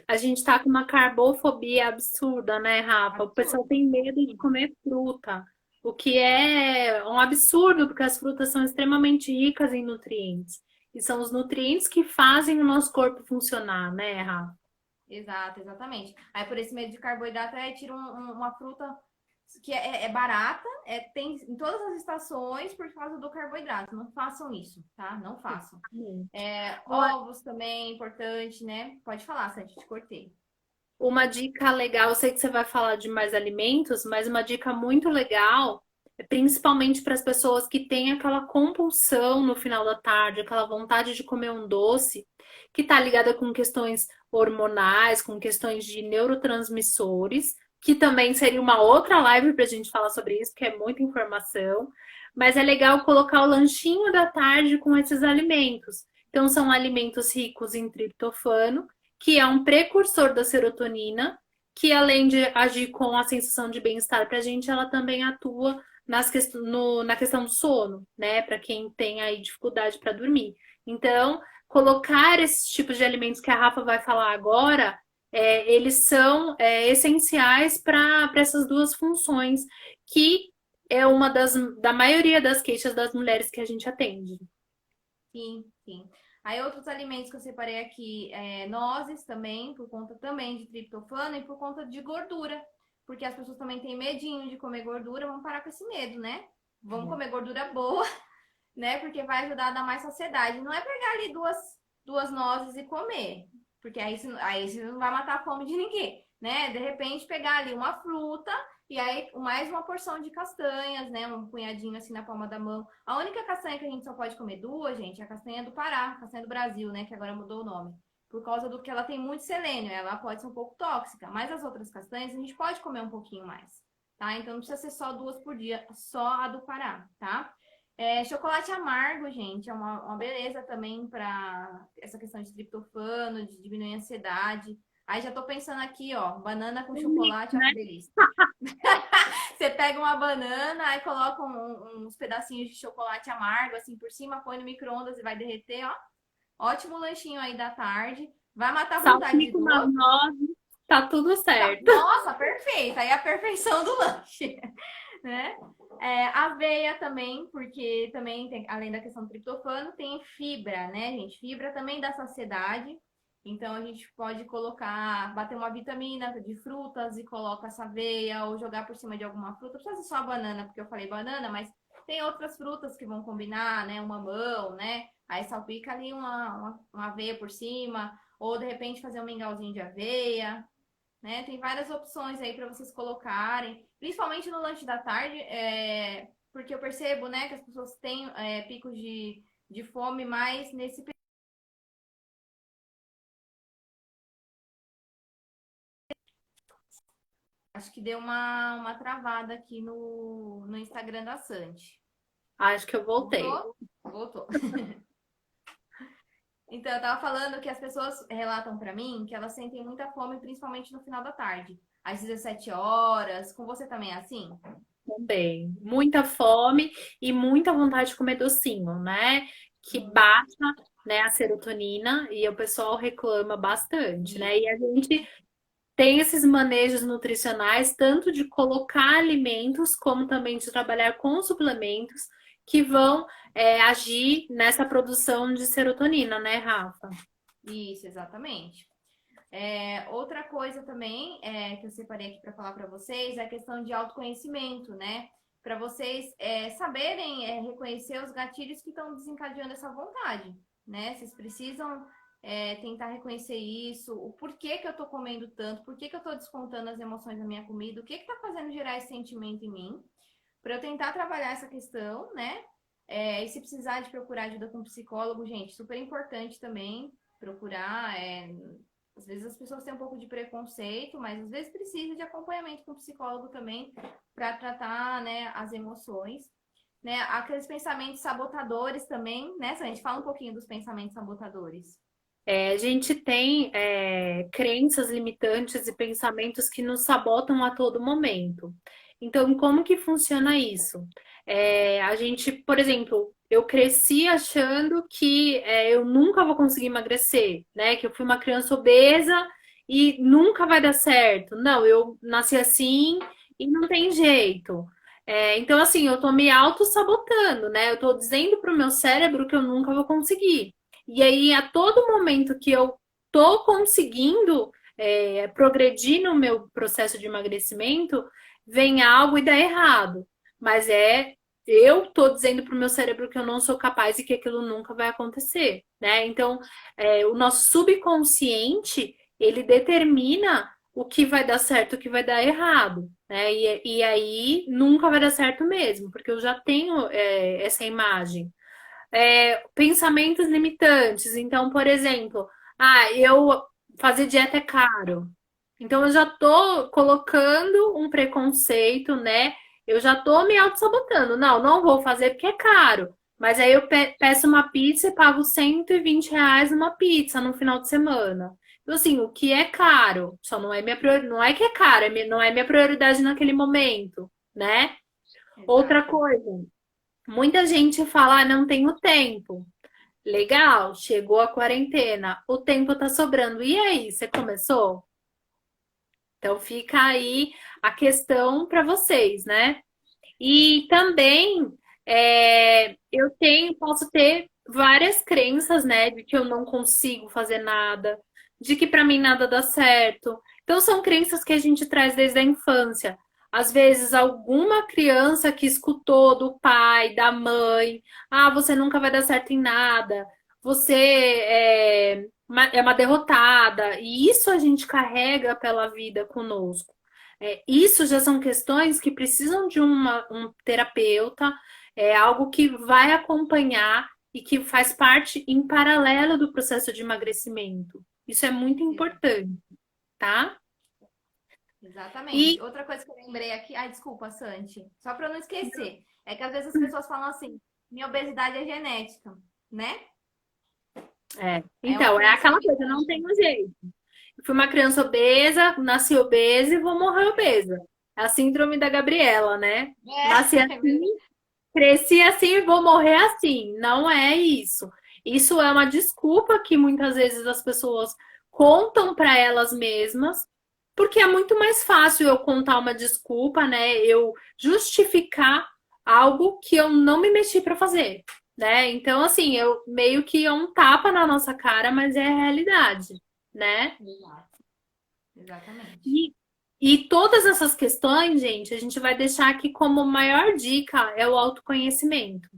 a gente tá com uma carbofobia absurda, né, Rafa? O pessoal Absurdo. tem medo de comer fruta, o que é um absurdo, porque as frutas são extremamente ricas em nutrientes. E são os nutrientes que fazem o nosso corpo funcionar, né, Rafa? Exato, exatamente. Aí por esse medo de carboidrato, aí tira uma fruta que é barata, tem em todas as estações por causa do carboidrato. Não façam isso, tá? Não façam. Ovos também é importante, né? Pode falar, Santi, te cortei. Uma dica legal, eu sei que você vai falar de mais alimentos, mas uma dica muito legal, principalmente para as pessoas que têm aquela compulsão no final da tarde, aquela vontade de comer um doce, que está ligada com questões hormonais, com questões de neurotransmissores, que também seria uma outra live para a gente falar sobre isso, porque é muita informação. Mas é legal colocar o lanchinho da tarde com esses alimentos. Então, são alimentos ricos em triptofano, que é um precursor da serotonina, que além de agir com a sensação de bem-estar pra gente, ela também atua na questão do sono, né? Para quem tem aí dificuldade para dormir. Então, colocar esses tipos de alimentos que a Rafa vai falar agora, eles são essenciais para essas duas funções, que é uma da maioria das queixas das mulheres que a gente atende. Sim, sim. Aí outros alimentos que eu separei aqui, nozes também, por conta também de triptofano e por conta de gordura. Porque as pessoas também têm medinho de comer gordura, vamos parar com esse medo, né? Vamos comer gordura boa, né? Porque vai ajudar a dar mais saciedade. Não é pegar ali duas nozes e comer, porque aí você não vai matar a fome de ninguém, né? De repente pegar ali uma fruta e aí mais uma porção de castanhas, né? Um punhadinho assim na palma da mão. A única castanha que a gente só pode comer duas, gente, é a castanha do Pará, a castanha do Brasil, né? Que agora mudou o nome. Por causa do que ela tem muito selênio, ela pode ser um pouco tóxica, mas as outras castanhas a gente pode comer um pouquinho mais, tá? Então não precisa ser só duas por dia, só a do Pará, tá? Chocolate amargo, gente, é uma beleza também para essa questão de triptofano, de diminuir a ansiedade. Aí já tô pensando aqui, ó, banana com chocolate, ó Né? que delícia. Você pega uma banana, aí coloca uns pedacinhos de chocolate amargo assim por cima, põe no micro-ondas e vai derreter, ó. Ótimo lanchinho aí da tarde. Vai matar a vontade Salsicha de com umas doce. nozes, tá tudo certo. Nossa, perfeita. Aí a perfeição do lanche, né? Aveia também, porque também tem, além da questão do triptofano, tem fibra, né, gente? Fibra também dá saciedade. Então a gente pode colocar, bater uma vitamina de frutas e coloca essa aveia ou jogar por cima de alguma fruta. Não precisa ser só a banana, porque eu falei banana, mas tem outras frutas que vão combinar, né? Um mamão, né? Aí salpica ali uma aveia por cima, ou de repente fazer um mingauzinho de aveia, né? Tem várias opções aí para vocês colocarem, principalmente no lanche da tarde, porque eu percebo, né, que as pessoas têm picos de fome mais nesse período. Acho que deu uma travada aqui no Instagram da Santi. Acho que eu voltei. Voltou? Voltou. Então, eu tava falando que as pessoas relatam para mim que elas sentem muita fome, principalmente no final da tarde, às 17 horas. Com você também é assim? Também. Muita fome e muita vontade de comer docinho, né? Que Sim. baixa, né, a serotonina e o pessoal reclama bastante, né? E a gente tem esses manejos nutricionais, tanto de colocar alimentos, como também de trabalhar com suplementos que vão agir nessa produção de serotonina, né, Rafa? Isso, exatamente. Outra coisa também que eu separei aqui para falar para vocês é a questão de autoconhecimento, né? Para vocês saberem reconhecer os gatilhos que estão desencadeando essa vontade, né? Vocês precisam tentar reconhecer isso, o porquê que eu estou comendo tanto, por que eu estou descontando as emoções da minha comida, o que está fazendo gerar esse sentimento em mim, para eu tentar trabalhar essa questão, né? E se precisar de procurar ajuda com um psicólogo, gente, super importante também procurar. Às vezes as pessoas têm um pouco de preconceito, mas às vezes precisa de acompanhamento com o psicólogo também para tratar, né, as emoções. Né? Aqueles pensamentos sabotadores também, né? A gente fala um pouquinho dos pensamentos sabotadores. A gente tem crenças limitantes e pensamentos que nos sabotam a todo momento. Então, como que funciona isso? A gente, por exemplo, eu cresci achando que eu nunca vou conseguir emagrecer, né? Que eu fui uma criança obesa e nunca vai dar certo. Não, eu nasci assim e não tem jeito. Então, assim, eu tô me auto-sabotando, né? Eu tô dizendo pro meu cérebro que eu nunca vou conseguir. E aí, a todo momento que eu tô conseguindo progredir no meu processo de emagrecimento, vem algo e dá errado. Mas eu tô dizendo pro meu cérebro que eu não sou capaz e que aquilo nunca vai acontecer, né? Então, o nosso subconsciente, ele determina o que vai dar certo e o que vai dar errado, né? E aí nunca vai dar certo mesmo, porque eu já tenho essa imagem. Pensamentos limitantes. Então, por exemplo, eu fazer dieta é caro. Então, eu já tô colocando um preconceito, né? Eu já tô me auto-sabotando. Não, não vou fazer porque é caro. Mas aí eu peço uma pizza e pago R$ 120 numa pizza no final de semana. Então, assim, o que é caro, só não é minha prioridade, não é que é caro, não é minha prioridade naquele momento, né? Outra Exato. coisa, muita gente fala, ah, não tenho tempo. Legal, chegou a quarentena, o tempo tá sobrando. E aí, você começou? Então fica aí a questão para vocês, né? E também posso ter várias crenças, né, de que eu não consigo fazer nada, de que para mim nada dá certo. Então são crenças que a gente traz desde a infância. Às vezes alguma criança que escutou do pai, da mãe, ah, você nunca vai dar certo em nada, você é uma derrotada, e isso a gente carrega pela vida conosco. Isso já são questões que precisam de um terapeuta, é algo que vai acompanhar e que faz parte em paralelo do processo de emagrecimento. Isso é muito importante, tá? Exatamente. E Outra coisa que eu lembrei aqui, ai, desculpa, Santi, só para eu não esquecer, é que às vezes as pessoas falam assim, minha obesidade é genética, né? É uma então, é crença aquela coisa, não limitante. tem um jeito. Eu fui uma criança obesa, nasci obesa e vou morrer obesa. É a síndrome da Gabriela, né? Nasci É, é assim, verdade. cresci assim e vou morrer assim. Não é isso. Isso é uma desculpa que muitas vezes as pessoas contam para elas mesmas, porque é muito mais fácil eu contar uma desculpa, né? Eu justificar algo que eu não me mexi para fazer, né? Então, assim, eu meio que é um tapa na nossa cara, mas é a realidade, né? Exato. Exatamente. E, e todas essas questões, gente, a gente vai deixar aqui como maior dica é o autoconhecimento.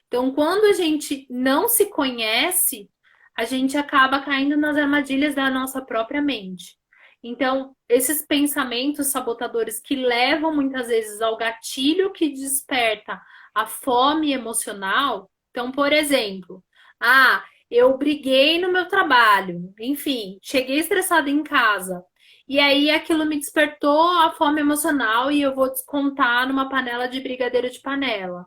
Então, quando a gente não se conhece, a gente acaba caindo nas armadilhas da nossa própria mente. Então, esses pensamentos sabotadores que levam muitas vezes ao gatilho que desperta a fome emocional. Então, por exemplo, ah, eu briguei no meu trabalho, enfim, cheguei estressada em casa. E aí aquilo me despertou a fome emocional e eu vou descontar numa panela de brigadeiro de panela.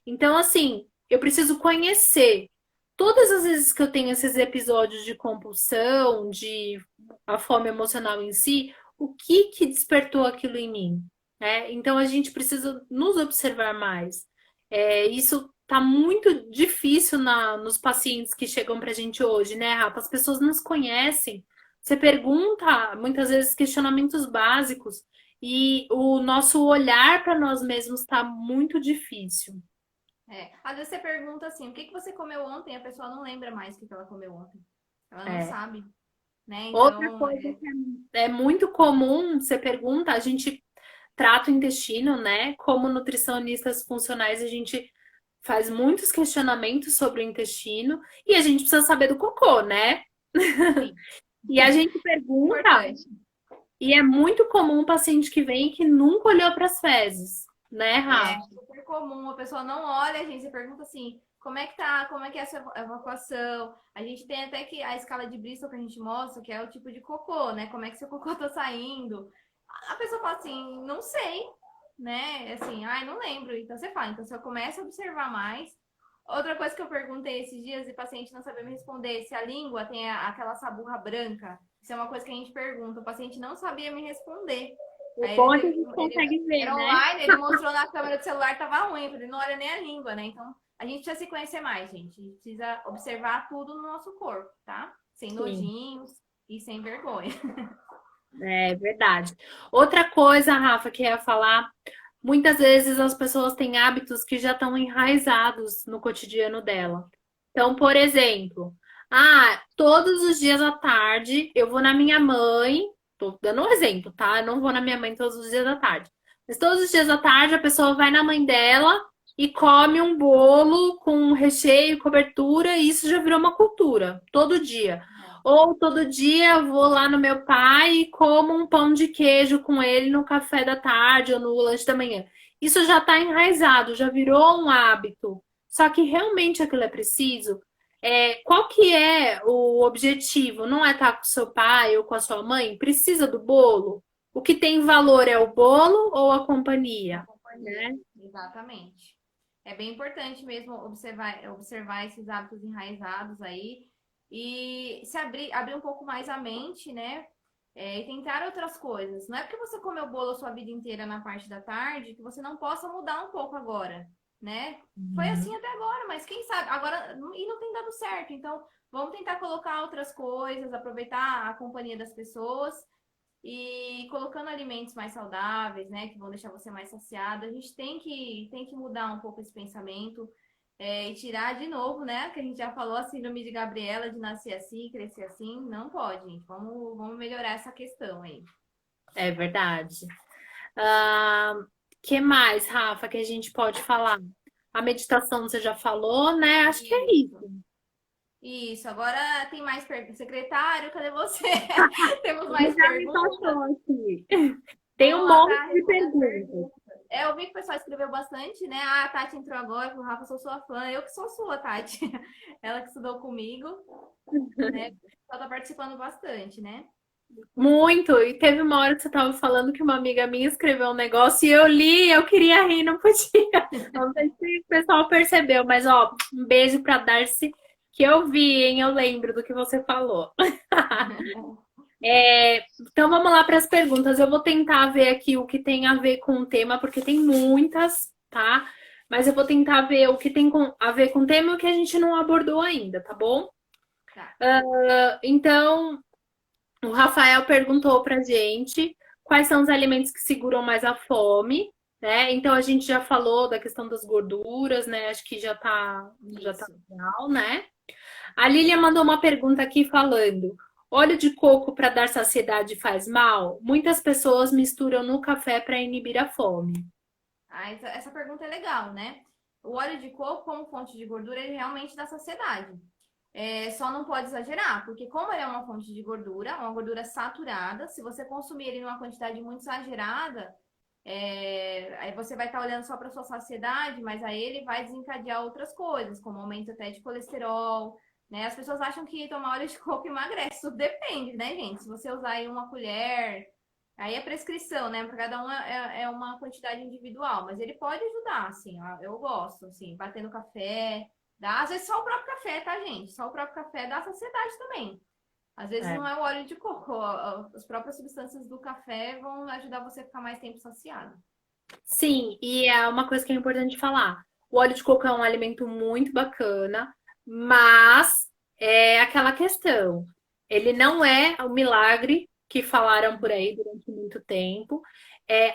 Então, assim, eu preciso conhecer. Todas as vezes que eu tenho esses episódios de compulsão, de a fome emocional em si, o que que despertou aquilo em mim? Né? Então a gente precisa nos observar mais. Isso tá muito difícil nos pacientes que chegam pra gente hoje, né, Rafa? As pessoas não se conhecem. Você pergunta muitas vezes questionamentos básicos e o nosso olhar para nós mesmos está muito difícil. É. Às vezes você pergunta assim, o que que você comeu ontem? A pessoa não lembra mais o que que ela comeu ontem. Ela não É. sabe, né? Outra Então, coisa que é muito comum, você pergunta, a gente trata o intestino, né? Como nutricionistas funcionais, a gente faz muitos questionamentos sobre o intestino e a gente precisa saber do cocô, né? sim, E a gente pergunta, importante. e é muito comum um paciente que vem que nunca olhou para as fezes, né, É Rafa? super comum, a pessoa não olha, a gente, você pergunta assim, como é que tá, como é que é a sua evacuação? A gente tem até que a escala de Bristol que a gente mostra, que é o tipo de cocô, né? Como é que seu cocô tá saindo? A pessoa fala assim, não sei, né? Assim, ai, não lembro. Então você fala, então você começa a observar mais. Outra coisa que eu perguntei esses dias e o paciente não sabia me responder, se a língua tem aquela saburra branca. Isso é uma coisa que a gente pergunta, o paciente não sabia me responder. O Aí bom é que a gente consegue ver, era né? online, ele mostrou na câmera do celular, tava ruim, ele não olha nem a língua, né? Então, a gente precisa se conhecer mais, gente. A gente precisa observar tudo no nosso corpo, tá? Sem Sim. nojinhos e sem vergonha. É verdade. Outra coisa, Rafa, que eu ia falar, muitas vezes as pessoas têm hábitos que já estão enraizados no cotidiano dela. Então, por exemplo, ah, todos os dias à tarde eu vou na minha mãe, tô dando um exemplo, tá? Eu não vou na minha mãe todos os dias à tarde. Mas todos os dias à tarde a pessoa vai na mãe dela e come um bolo com recheio, cobertura, e isso já virou uma cultura, todo dia. Ou todo dia eu vou lá no meu pai e como um pão de queijo com ele no café da tarde ou no lanche da manhã. Isso já está enraizado, já virou um hábito. Só que realmente aquilo é preciso. Qual que é o objetivo? Não é estar com seu pai ou com a sua mãe? Precisa do bolo? O que tem valor é o bolo ou a A companhia, companhia. né? Exatamente. É bem importante mesmo observar esses hábitos enraizados aí. e se abrir um pouco mais a mente, né? E tentar outras coisas. Não é porque você comeu bolo a sua vida inteira na parte da tarde que você não possa mudar um pouco agora, né? Foi assim Uhum. até agora, mas quem sabe agora e não tem dado certo. Então, vamos tentar colocar outras coisas, aproveitar a companhia das pessoas e colocando alimentos mais saudáveis, né, que vão deixar você mais saciado. A gente tem que mudar um pouco esse pensamento. E tirar de novo, né? Que a gente já falou, a síndrome de Gabriela, de nascer assim, crescer assim. Não pode, gente. Vamos melhorar essa questão aí. É verdade. Ah, que mais, Rafa, que a gente pode falar? A meditação você já falou, né? Acho que é Isso. isso. Isso. Agora tem mais perguntas. Secretário, cadê você? Temos Ele mais já me perguntas? passou aqui. Tem Vamos um lá monte para de responder as perguntas. perguntas. Eu vi que o pessoal escreveu bastante, né? Ah, a Tati entrou agora, falou, Rafa, sou sua fã. Eu que sou sua, Tati. Ela que estudou comigo, né? Ela tá participando bastante, né? Muito. E teve uma hora que você estava falando que uma amiga minha escreveu um negócio e eu li, eu queria rir, não podia. Não sei se o pessoal percebeu, mas ó, um beijo pra Darcy, que eu vi, hein? Eu lembro do que você falou. Então vamos lá para as perguntas. Eu vou tentar ver aqui o que tem a ver com o tema, porque tem muitas, tá? Mas eu vou tentar ver o que tem a ver com o tema e o que a gente não abordou ainda, tá bom? Tá. Então, o Rafael perguntou pra gente quais são os alimentos que seguram mais a fome, né? Então a gente já falou da questão das gorduras, né? Acho que já tá Isso. legal, né? A Lília mandou uma pergunta aqui falando: óleo de coco para dar saciedade faz mal? Muitas pessoas misturam no café para inibir a fome. Ah, essa pergunta é legal, né? O óleo de coco, como fonte de gordura, ele realmente dá saciedade. Só não pode exagerar, porque como ele é uma fonte de gordura, uma gordura saturada, se você consumir ele numa quantidade muito exagerada, aí você vai estar olhando só para sua saciedade, mas aí ele vai desencadear outras coisas, como aumento até de colesterol, né? As pessoas acham que tomar óleo de coco emagrece, tudo depende, né, gente? Se você usar aí uma colher, aí é prescrição, né? Para cada um é uma quantidade individual, mas ele pode ajudar, assim, ó, eu gosto, assim, bater no café, dá, às vezes só o próprio café, tá, gente? Só o próprio café dá saciedade também. Às vezes É. não é o óleo de coco, as próprias substâncias do café vão ajudar você a ficar mais tempo saciado. Sim, e é uma coisa que é importante falar. O óleo de coco é um alimento muito bacana, mas é aquela questão. Ele não é o milagre que falaram por aí durante muito tempo.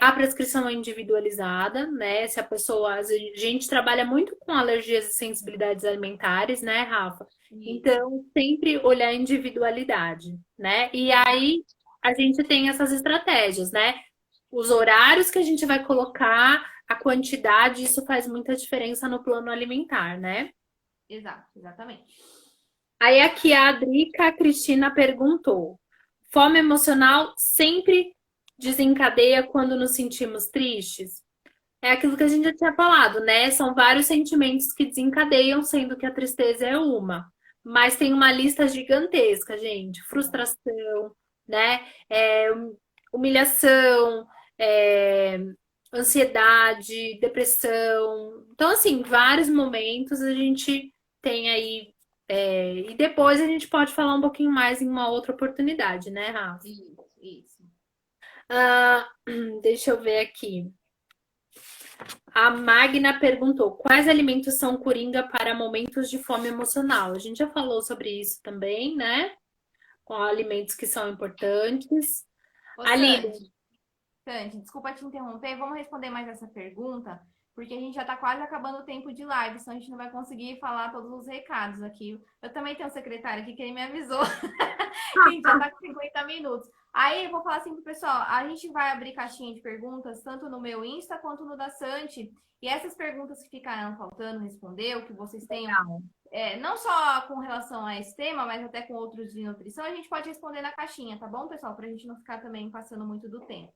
A prescrição é individualizada, né? Se a pessoa. A gente trabalha muito com alergias e sensibilidades alimentares, né, Rafa? Isso, Então, sempre olhar a individualidade, né? E exato, aí a gente tem essas estratégias, né? Os horários que a gente vai colocar, a quantidade, isso faz muita diferença no plano alimentar, né? exatamente. Aí aqui a Drica Cristina perguntou: fome emocional sempre desencadeia quando nos sentimos tristes? É aquilo que a gente já tinha falado, né? São vários sentimentos que desencadeiam, sendo que a tristeza é uma. Mas tem uma lista gigantesca, gente. Frustração, né? Humilhação, é, ansiedade, depressão. Então, assim, vários momentos a gente tem aí. E depois a gente pode falar um pouquinho mais em uma outra oportunidade, né, Rafa? Isso. Ah, deixa eu ver aqui. A Magna perguntou: quais alimentos são coringa para momentos de fome emocional? A gente já falou sobre isso também, né? Com alimentos que são importantes. Ô, A Lilian, Sandy, desculpa te interromper, vamos responder mais essa pergunta, porque a gente já está quase acabando o tempo de live, senão a gente não vai conseguir falar todos os recados aqui. Eu também tenho um secretário aqui que ele me avisou que a gente já está com 50 minutos. Aí eu vou falar assim pro pessoal, a gente vai abrir caixinha de perguntas, tanto no meu Insta quanto no da Santi, e essas perguntas que ficaram faltando responder, o que vocês tenham, não só com relação a esse tema, mas até com outros de nutrição, a gente pode responder na caixinha, tá bom, pessoal? Para a gente não ficar também passando muito do tempo.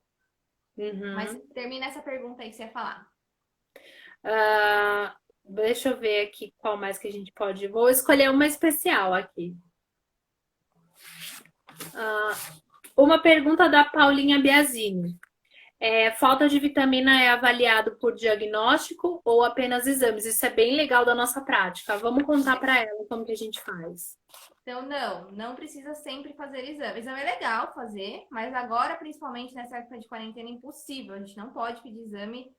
Mas uhum. termina essa pergunta aí que você ia falar. Deixa eu ver aqui qual mais que a gente pode. Vou escolher uma especial aqui. Uma pergunta da Paulinha Biasini. Falta de vitamina é avaliado por diagnóstico ou apenas exames? Isso é bem legal da nossa prática. Vamos contar para ela como que a gente faz. Então, não precisa sempre fazer exame. Exame é legal fazer, mas agora, principalmente nessa época de quarentena, é impossível. A gente não pode pedir exame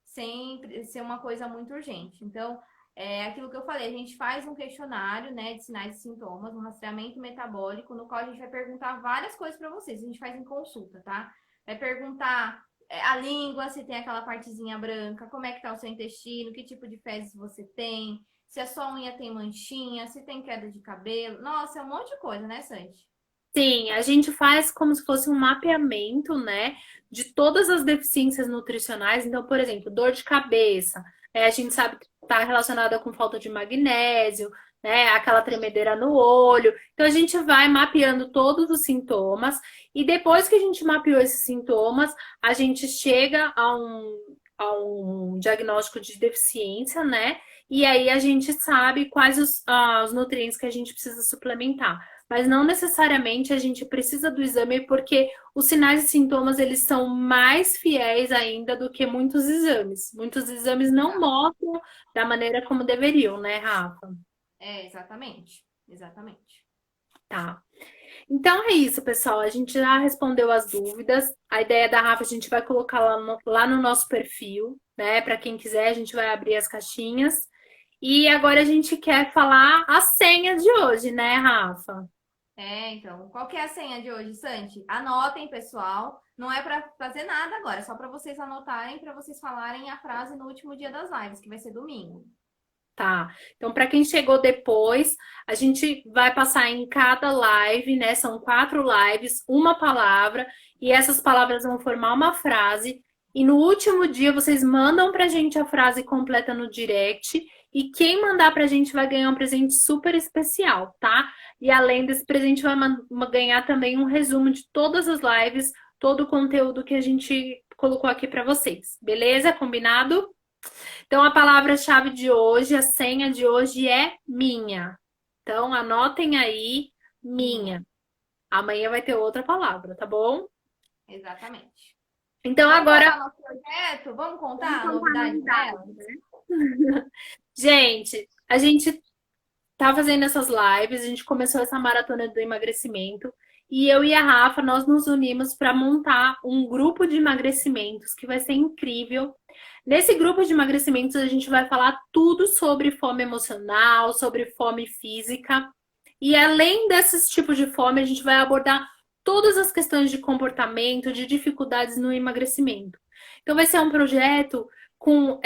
sem ser uma coisa muito urgente. Então, é aquilo que eu falei, a gente faz um questionário, né, de sinais e sintomas, um rastreamento metabólico, no qual a gente vai perguntar várias coisas para vocês. A gente faz em consulta, tá? Vai perguntar a língua, se tem aquela partezinha branca, como é que tá o seu intestino, que tipo de fezes você tem, se a sua unha tem manchinha, se tem queda de cabelo. Nossa, é um monte de coisa, né, Santi? Sim, a gente faz como se fosse um mapeamento, né, de todas as deficiências nutricionais. Então, por exemplo, dor de cabeça, a gente sabe que está relacionada com falta de magnésio, né, aquela tremedeira no olho. Então, a gente vai mapeando todos os sintomas e depois que a gente mapeou esses sintomas, a gente chega a um diagnóstico de deficiência, né? E aí a gente sabe quais os nutrientes que a gente precisa suplementar, mas não necessariamente a gente precisa do exame porque os sinais e sintomas eles são mais fiéis ainda do que muitos exames. Muitos exames não Exato. mostram da maneira como deveriam, né, Rafa? Exatamente. Exatamente. Tá. Então é isso, pessoal. A gente já respondeu as dúvidas. A ideia da Rafa a gente vai colocar lá no nosso perfil, né? Para quem quiser, a gente vai abrir as caixinhas. E agora a gente quer falar a senha de hoje, né, Rafa? Então, qual que é a senha de hoje, Santi? Anotem, pessoal. Não é para fazer nada agora, é só para vocês anotarem, para vocês falarem a frase no último dia das lives, que vai ser domingo. Tá. Então, para quem chegou depois, a gente vai passar em cada live, né? São 4 lives, uma palavra, e essas palavras vão formar uma frase. E no último dia, vocês mandam pra gente a frase completa no direct. E quem mandar pra gente vai ganhar um presente super especial, tá? E além desse presente, vai ganhar também um resumo de todas as lives, todo o conteúdo que a gente colocou aqui para vocês. Beleza? Combinado? Então, a palavra-chave de hoje, a senha de hoje é minha. Então, anotem aí, Minha. minha. Amanhã vai ter outra palavra, tá bom? Exatamente. Então, Vamos agora, contar nosso projeto? Vamos vamos contar a contar a novidade novidade, dela? né? Gente, a gente tá fazendo essas lives, a gente começou essa maratona do emagrecimento e eu e a Rafa, nós nos unimos para montar um grupo de emagrecimentos que vai ser incrível. Nesse grupo de emagrecimentos, a gente vai falar tudo sobre fome emocional, sobre fome física. E além desses tipos de fome, a gente vai abordar todas as questões de comportamento, de dificuldades no emagrecimento. Então, vai ser um projeto com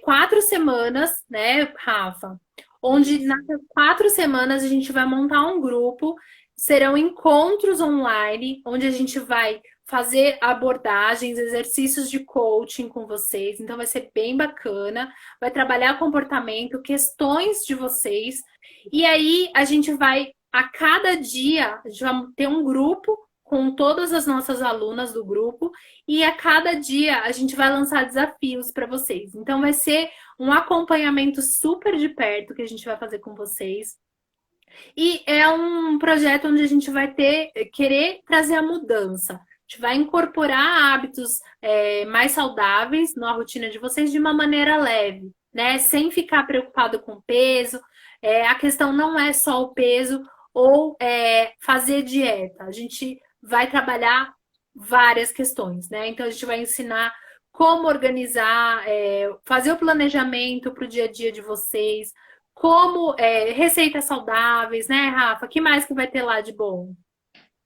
4 semanas, né, Rafa? Onde Isso. nessas 4 semanas a gente vai montar um grupo, serão encontros online, onde a gente vai fazer abordagens, exercícios de coaching com vocês. Então vai ser bem bacana. Vai trabalhar comportamento, questões de vocês. E aí a gente vai, a cada dia, a gente vai ter um grupo com todas as nossas alunas do grupo. E a cada dia a gente vai lançar desafios para vocês. Então vai ser um acompanhamento super de perto que a gente vai fazer com vocês. E é um projeto onde a gente vai querer trazer a mudança. A gente vai incorporar hábitos mais saudáveis na rotina de vocês de uma maneira leve, né? Sem ficar preocupado com o peso. A questão não é só o peso ou fazer dieta. A gente vai trabalhar várias questões, né? Então a gente vai ensinar como organizar, fazer o planejamento para o dia a dia de vocês, como receitas saudáveis, né, Rafa? Que mais que vai ter lá de bom?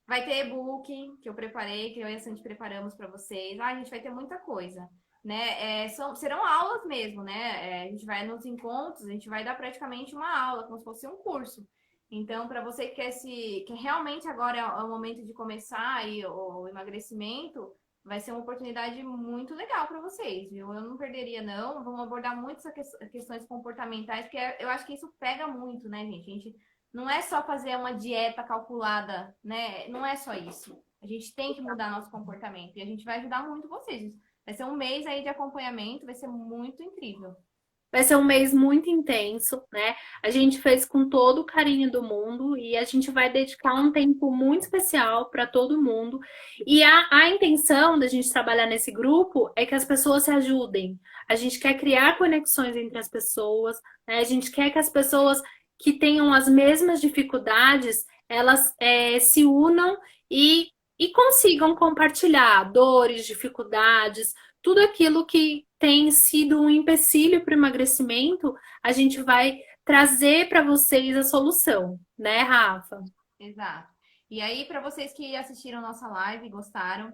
Vai ter e-book que eu preparei, que eu e a Sandy preparamos para vocês. A gente vai ter muita coisa, né? Serão aulas mesmo, né? A gente vai nos encontros, a gente vai dar praticamente uma aula, como se fosse um curso. Então, para você que realmente agora é o momento de começar aí o emagrecimento, vai ser uma oportunidade muito legal para vocês, viu? Eu não perderia, não. Vamos abordar muitas questões comportamentais, porque eu acho que isso pega muito, né, gente? A gente não é só fazer uma dieta calculada, né? Não é só isso. A gente tem que mudar nosso comportamento e a gente vai ajudar muito vocês. Vai ser um mês aí de acompanhamento, vai ser muito incrível. Vai ser um mês muito intenso, né? A gente fez com todo o carinho do mundo e a gente vai dedicar um tempo muito especial para todo mundo. E a intenção da gente trabalhar nesse grupo é que as pessoas se ajudem. A gente quer criar conexões entre as pessoas, né? A gente quer que as pessoas que tenham as mesmas dificuldades, elas se unam e consigam compartilhar dores, dificuldades, tudo aquilo que tem sido um empecilho para o emagrecimento, a gente vai trazer para vocês a solução, né, Rafa? Exato. E aí, para vocês que assistiram nossa live e gostaram,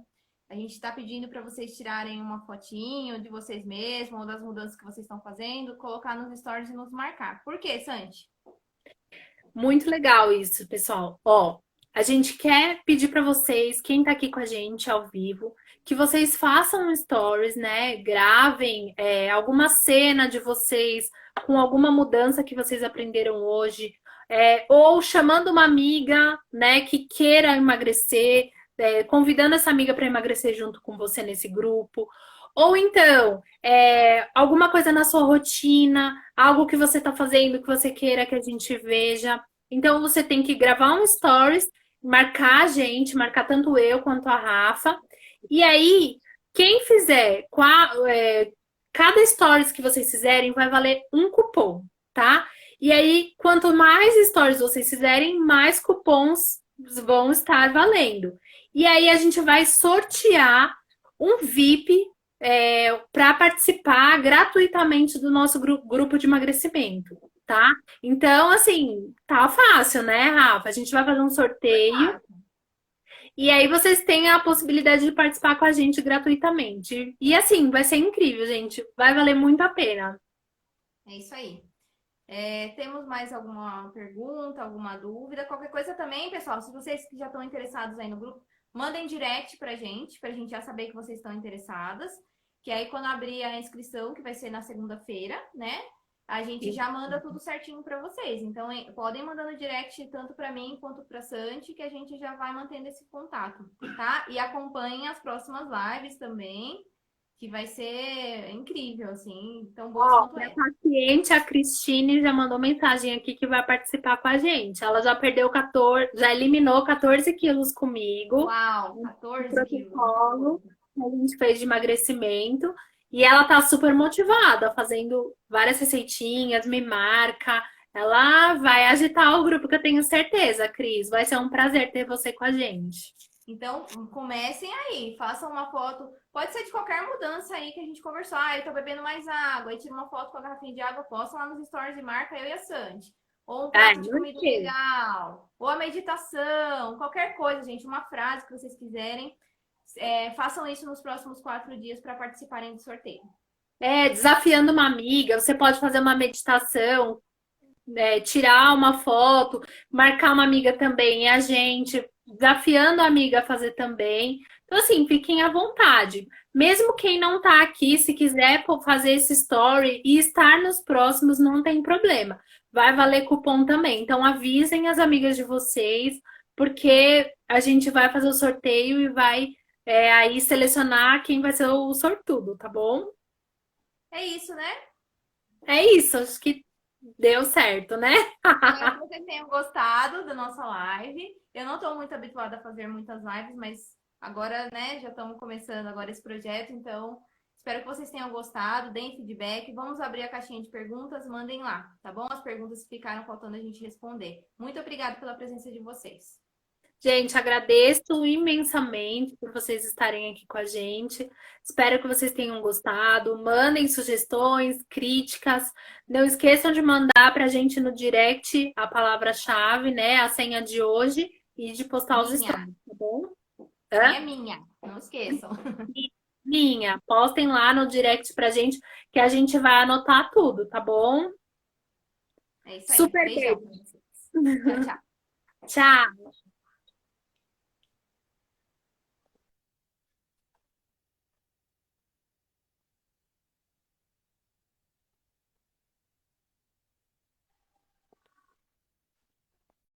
a gente está pedindo para vocês tirarem uma fotinho de vocês mesmos ou das mudanças que vocês estão fazendo, colocar nos stories e nos marcar. Por quê, Santi? Muito legal isso, pessoal. Ó, a gente quer pedir para vocês, quem tá aqui com a gente ao vivo, que vocês façam um stories, né? Gravem alguma cena de vocês com alguma mudança que vocês aprenderam hoje, ou chamando uma amiga, né, que queira emagrecer, convidando essa amiga para emagrecer junto com você nesse grupo. Ou então, alguma coisa na sua rotina, algo que você está fazendo que você queira que a gente veja. Então, você tem que gravar um stories, marcar a gente, marcar tanto eu quanto a Rafa. E aí, quem fizer, cada stories que vocês fizerem vai valer um cupom, tá? E aí, quanto mais stories vocês fizerem, mais cupons vão estar valendo. E aí, a gente vai sortear um VIP para participar gratuitamente do nosso grupo de emagrecimento, tá? Então, assim, tá fácil, né, Rafa? A gente vai fazer um sorteio e aí vocês têm a possibilidade de participar com a gente gratuitamente. E assim, vai ser incrível, gente. Vai valer muito a pena. É isso aí. Temos mais alguma pergunta, alguma dúvida? Qualquer coisa também, pessoal, se vocês que já estão interessados aí no grupo, mandem direct pra gente já saber que vocês estão interessadas. Que aí, quando abrir a inscrição, que vai ser na segunda-feira, né? A gente já manda tudo certinho para vocês. Então, podem mandar no direct tanto para mim quanto para Santi, que a gente já vai mantendo esse contato, tá? E acompanhem as próximas lives também, que vai ser incrível, assim, tão boas quanto Minha é. paciente, a Cristine, já mandou mensagem aqui que vai participar com a gente. Ela já perdeu 14, já eliminou 14 quilos comigo. Uau, O 14 quilos. protocolo que a gente fez de emagrecimento. E ela tá super motivada, fazendo várias receitinhas, me marca. Ela vai agitar o grupo, que eu tenho certeza, Cris. Vai ser um prazer ter você com a gente. Então, comecem aí, façam uma foto. Pode ser de qualquer mudança aí que a gente conversou. Ah, eu tô bebendo mais água. Aí tira uma foto com a garrafinha de água, posta lá nos stories e marca eu e a Sandy. Ou um Ai, prato de não comida sei. legal. Ou a meditação. Qualquer coisa, gente. Uma frase que vocês quiserem. Façam isso nos próximos 4 dias para participarem do sorteio. Desafiando uma amiga, você pode fazer uma meditação, tirar uma foto, marcar uma amiga também, e a gente, desafiando a amiga a fazer também. Então, assim, fiquem à vontade. Mesmo quem não tá aqui, se quiser fazer esse story e estar nos próximos, não tem problema. Vai valer cupom também. Então, avisem as amigas de vocês, porque a gente vai fazer o sorteio e vai aí selecionar quem vai ser o sortudo, tá bom? É isso, né? É isso, acho que deu certo, né? Espero que vocês tenham gostado da nossa live. Eu não estou muito habituada a fazer muitas lives, mas agora, né, já estamos começando agora esse projeto, então espero que vocês tenham gostado, deem feedback. Vamos abrir a caixinha de perguntas, mandem lá, tá bom? As perguntas que ficaram faltando a gente responder. Muito obrigada pela presença de vocês. Gente, agradeço imensamente por vocês estarem aqui com a gente. Espero que vocês tenham gostado. Mandem sugestões, críticas. Não esqueçam de mandar para a gente no direct a palavra-chave, né? A senha de hoje e de postar os Minha, stories, tá bom? sim, é Hã? minha, não esqueçam. Minha, postem lá no direct pra gente que a gente vai anotar tudo, tá bom? É isso aí. Super Beijão. beijo. Tchau, tchau. Tchau.